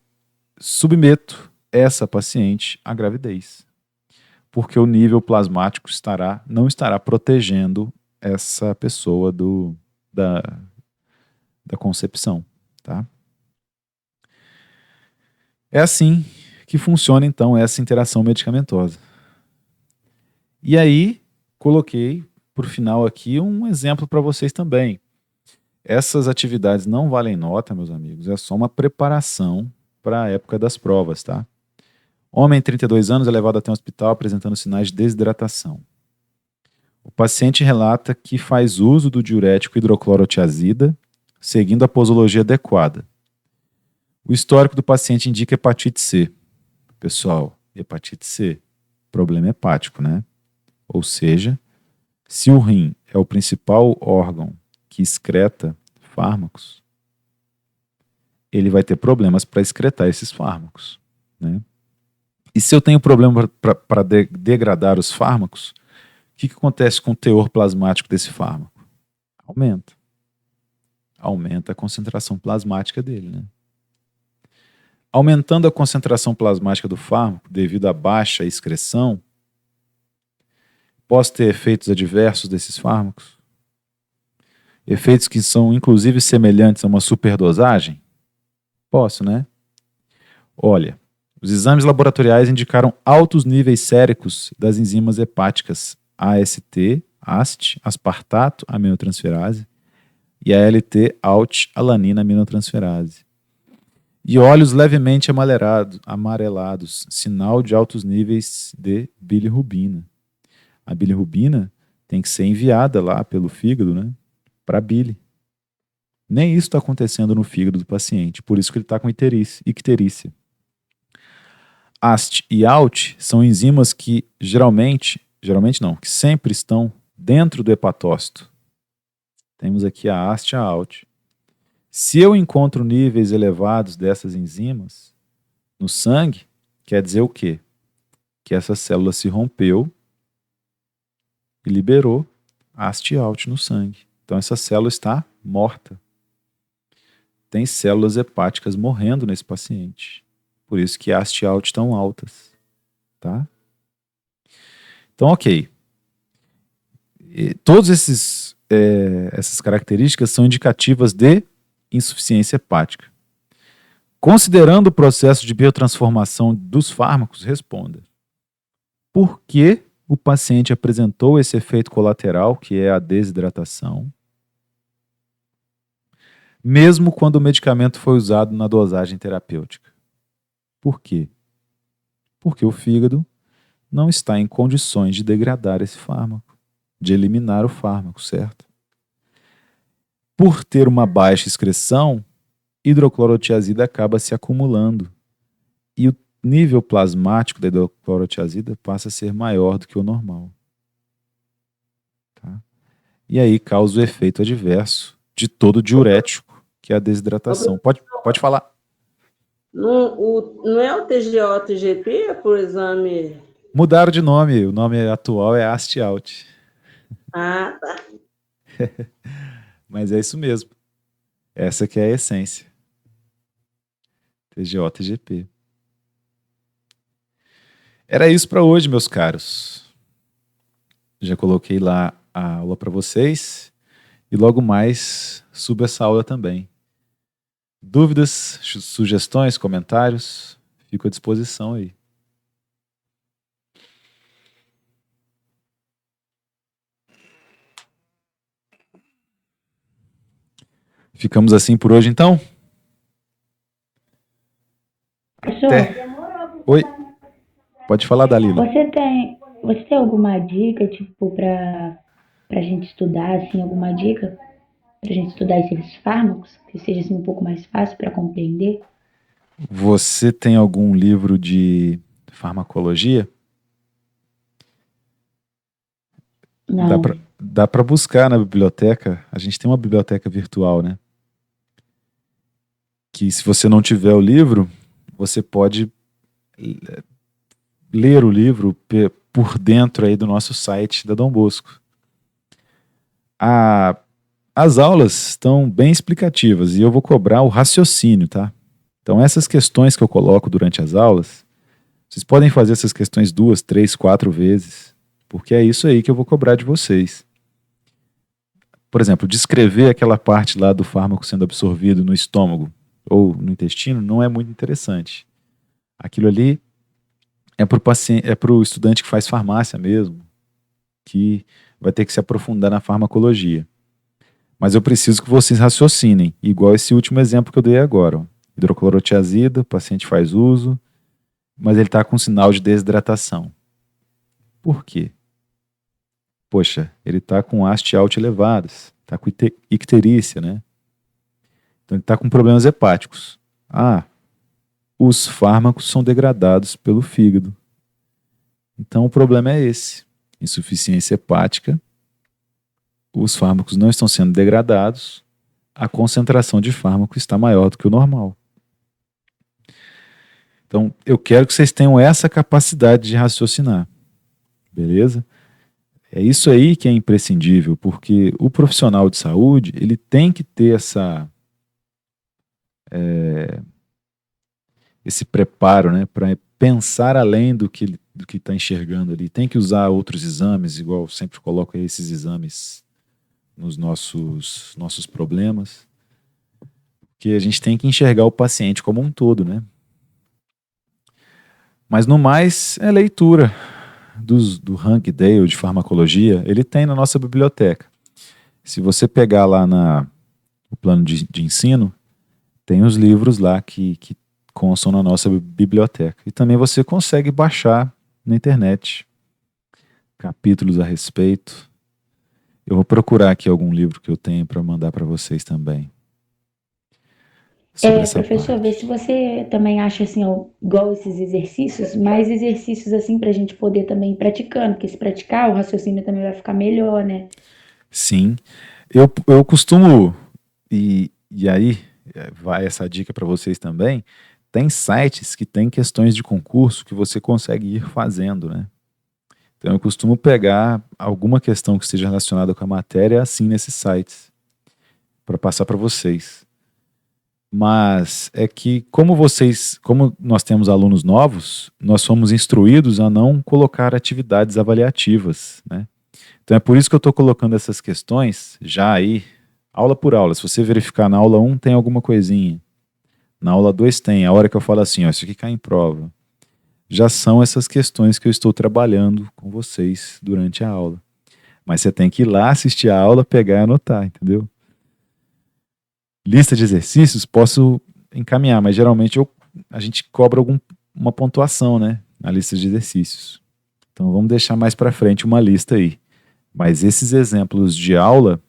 submeto essa paciente à gravidez, porque o nível plasmático não estará protegendo essa pessoa da concepção, tá? É assim que funciona, então, essa interação medicamentosa. E aí, coloquei, por final aqui, um exemplo para vocês também. Essas atividades não valem nota, meus amigos, é só uma preparação para a época das provas, tá? Homem, 32 anos, é levado até um hospital apresentando sinais de desidratação. O paciente relata que faz uso do diurético hidroclorotiazida, seguindo a posologia adequada. O histórico do paciente indica hepatite C. Pessoal, hepatite C, problema hepático, né? Ou seja, se o rim é o principal órgão que excreta fármacos, ele vai ter problemas para excretar esses fármacos, né? E se eu tenho problema para degradar os fármacos, o que acontece com o teor plasmático desse fármaco? Aumenta. Aumenta a concentração plasmática dele, né? Aumentando a concentração plasmática do fármaco devido à baixa excreção, posso ter efeitos adversos desses fármacos? Efeitos que são inclusive semelhantes a uma superdosagem? Posso, né? Olha, os exames laboratoriais indicaram altos níveis séricos das enzimas hepáticas AST, AST, aspartato aminotransferase, e ALT, ALT, alanina aminotransferase. E olhos levemente amarelados, sinal de altos níveis de bilirrubina. A bilirrubina tem que ser enviada lá pelo fígado, né, para a bile. Nem isso está acontecendo no fígado do paciente, por isso que ele está com icterícia. AST e ALT são enzimas que geralmente não, que sempre estão dentro do hepatócito. Temos aqui a AST e a ALT. Se eu encontro níveis elevados dessas enzimas no sangue, quer dizer o quê? Que essa célula se rompeu e liberou AST e ALT no sangue. Então essa célula está morta. Tem células hepáticas morrendo nesse paciente. Por isso que AST e ALT estão altas. Tá? Então, ok. Todas essas características são indicativas de insuficiência hepática. Considerando o processo de biotransformação dos fármacos, responda: por que o paciente apresentou esse efeito colateral, que é a desidratação, mesmo quando o medicamento foi usado na dosagem terapêutica? Por quê? Porque o fígado não está em condições de degradar esse fármaco, de eliminar o fármaco, certo? Por ter uma baixa excreção, hidroclorotiazida acaba se acumulando e o nível plasmático da hidroclorotiazida passa a ser maior do que o normal. Tá? E aí causa o efeito adverso de todo diurético, que é a desidratação. Pode falar. Não é o TGO-TGP por exame? Mudaram de nome, o nome atual é AST-ALT. Ah, tá. Mas é isso mesmo. Essa que é a essência. TGO-TGP. Era isso para hoje, meus caros. Já coloquei lá a aula para vocês e logo mais subo essa aula também. Dúvidas, sugestões, comentários, fico à disposição aí. Ficamos assim por hoje, então? Professor, Oi? Pode falar, Dalila. você tem alguma dica, tipo, pra gente estudar, assim, alguma dica pra gente estudar esses fármacos, que seja, assim, um pouco mais fácil para compreender? Você tem algum livro de farmacologia? Não. Dá para buscar na biblioteca. A gente tem uma biblioteca virtual, né? Que se você não tiver o livro, você pode ler o livro por dentro aí do nosso site da Dom Bosco. As aulas estão bem explicativas e eu vou cobrar o raciocínio, tá? Então, essas questões que eu coloco durante as aulas, vocês podem fazer essas questões 2, 3, 4 vezes, porque é isso aí que eu vou cobrar de vocês. Por exemplo, descrever aquela parte lá do fármaco sendo absorvido no estômago ou no intestino não é muito interessante. Aquilo ali é para o paciente, é para o estudante que faz farmácia mesmo, que vai ter que se aprofundar na farmacologia. Mas eu preciso que vocês raciocinem, igual esse último exemplo que eu dei agora. Ó. Hidroclorotiazida, o paciente faz uso, mas ele está com sinal de desidratação. Por quê? Poxa, ele está com haste alto elevadas, está com icterícia, né? Então ele está com problemas hepáticos. Os fármacos são degradados pelo fígado. Então o problema é esse. Insuficiência hepática, os fármacos não estão sendo degradados, a concentração de fármaco está maior do que o normal. Então eu quero que vocês tenham essa capacidade de raciocinar. Beleza? É isso aí que é imprescindível, porque o profissional de saúde, ele tem que ter esse preparo, né, para pensar além do que está enxergando ali. Tem que usar outros exames, igual eu sempre coloco aí esses exames nos nossos problemas, porque a gente tem que enxergar o paciente como um todo, né? Mas no mais, é leitura do Hank Dale de farmacologia, ele tem na nossa biblioteca. Se você pegar lá no plano de ensino, tem os livros lá que constam na nossa biblioteca. E também você consegue baixar na internet capítulos a respeito. Eu vou procurar aqui algum livro que eu tenho para mandar para vocês também. Sobre essa Professor, parte. vê se você também acha assim, ó, igual esses exercícios, mais exercícios assim para a gente poder também ir praticando, porque se praticar, o raciocínio também vai ficar melhor, né? Sim. Eu costumo, e aí vai essa dica para vocês também, tem sites que tem questões de concurso que você consegue ir fazendo, né? Então eu costumo pegar alguma questão que esteja relacionada com a matéria assim nesses sites, para passar para vocês. Mas é que como nós temos alunos novos, nós fomos instruídos a não colocar atividades avaliativas, né? Então é por isso que eu estou colocando essas questões já aí, aula por aula. Se você verificar na aula 1 tem alguma coisinha, na aula 2 tem, a hora que eu falo assim, ó, isso aqui cai em prova. Já são essas questões que eu estou trabalhando com vocês durante a aula. Mas você tem que ir lá assistir a aula, pegar e anotar, entendeu? Lista de exercícios, posso encaminhar, mas geralmente a gente cobra uma pontuação, né, na lista de exercícios. Então vamos deixar mais para frente uma lista aí. Mas esses exemplos de aula,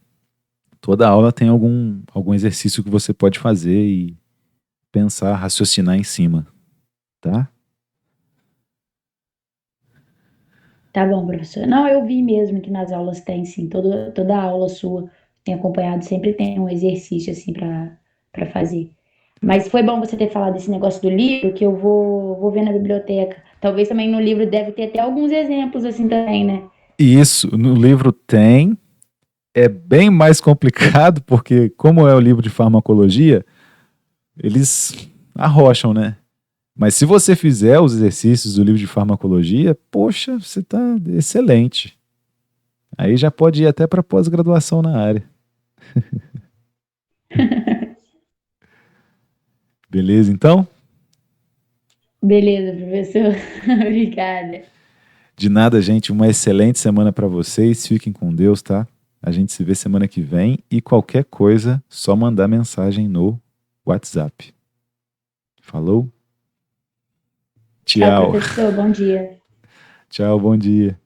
toda aula tem algum exercício que você pode fazer e pensar, raciocinar em cima, tá? Tá bom, professor. Não, eu vi mesmo que nas aulas tem, sim. Toda aula sua tem acompanhado, sempre tem um exercício, assim, para fazer. Mas foi bom você ter falado desse negócio do livro, que eu vou ver na biblioteca. Talvez também no livro deve ter até alguns exemplos, assim, também, né? E isso, no livro tem, é bem mais complicado, porque como é o livro de farmacologia, eles arrocham, né? Mas se você fizer os exercícios do livro de farmacologia, poxa, você está excelente. Aí já pode ir até para pós-graduação na área. Beleza, então? Beleza, professor. Obrigada. De nada, gente. Uma excelente semana para vocês. Fiquem com Deus, tá? A gente se vê semana que vem e qualquer coisa, só mandar mensagem no WhatsApp. Falou? Tchau, Tchau. professor. Bom dia. Tchau, bom dia.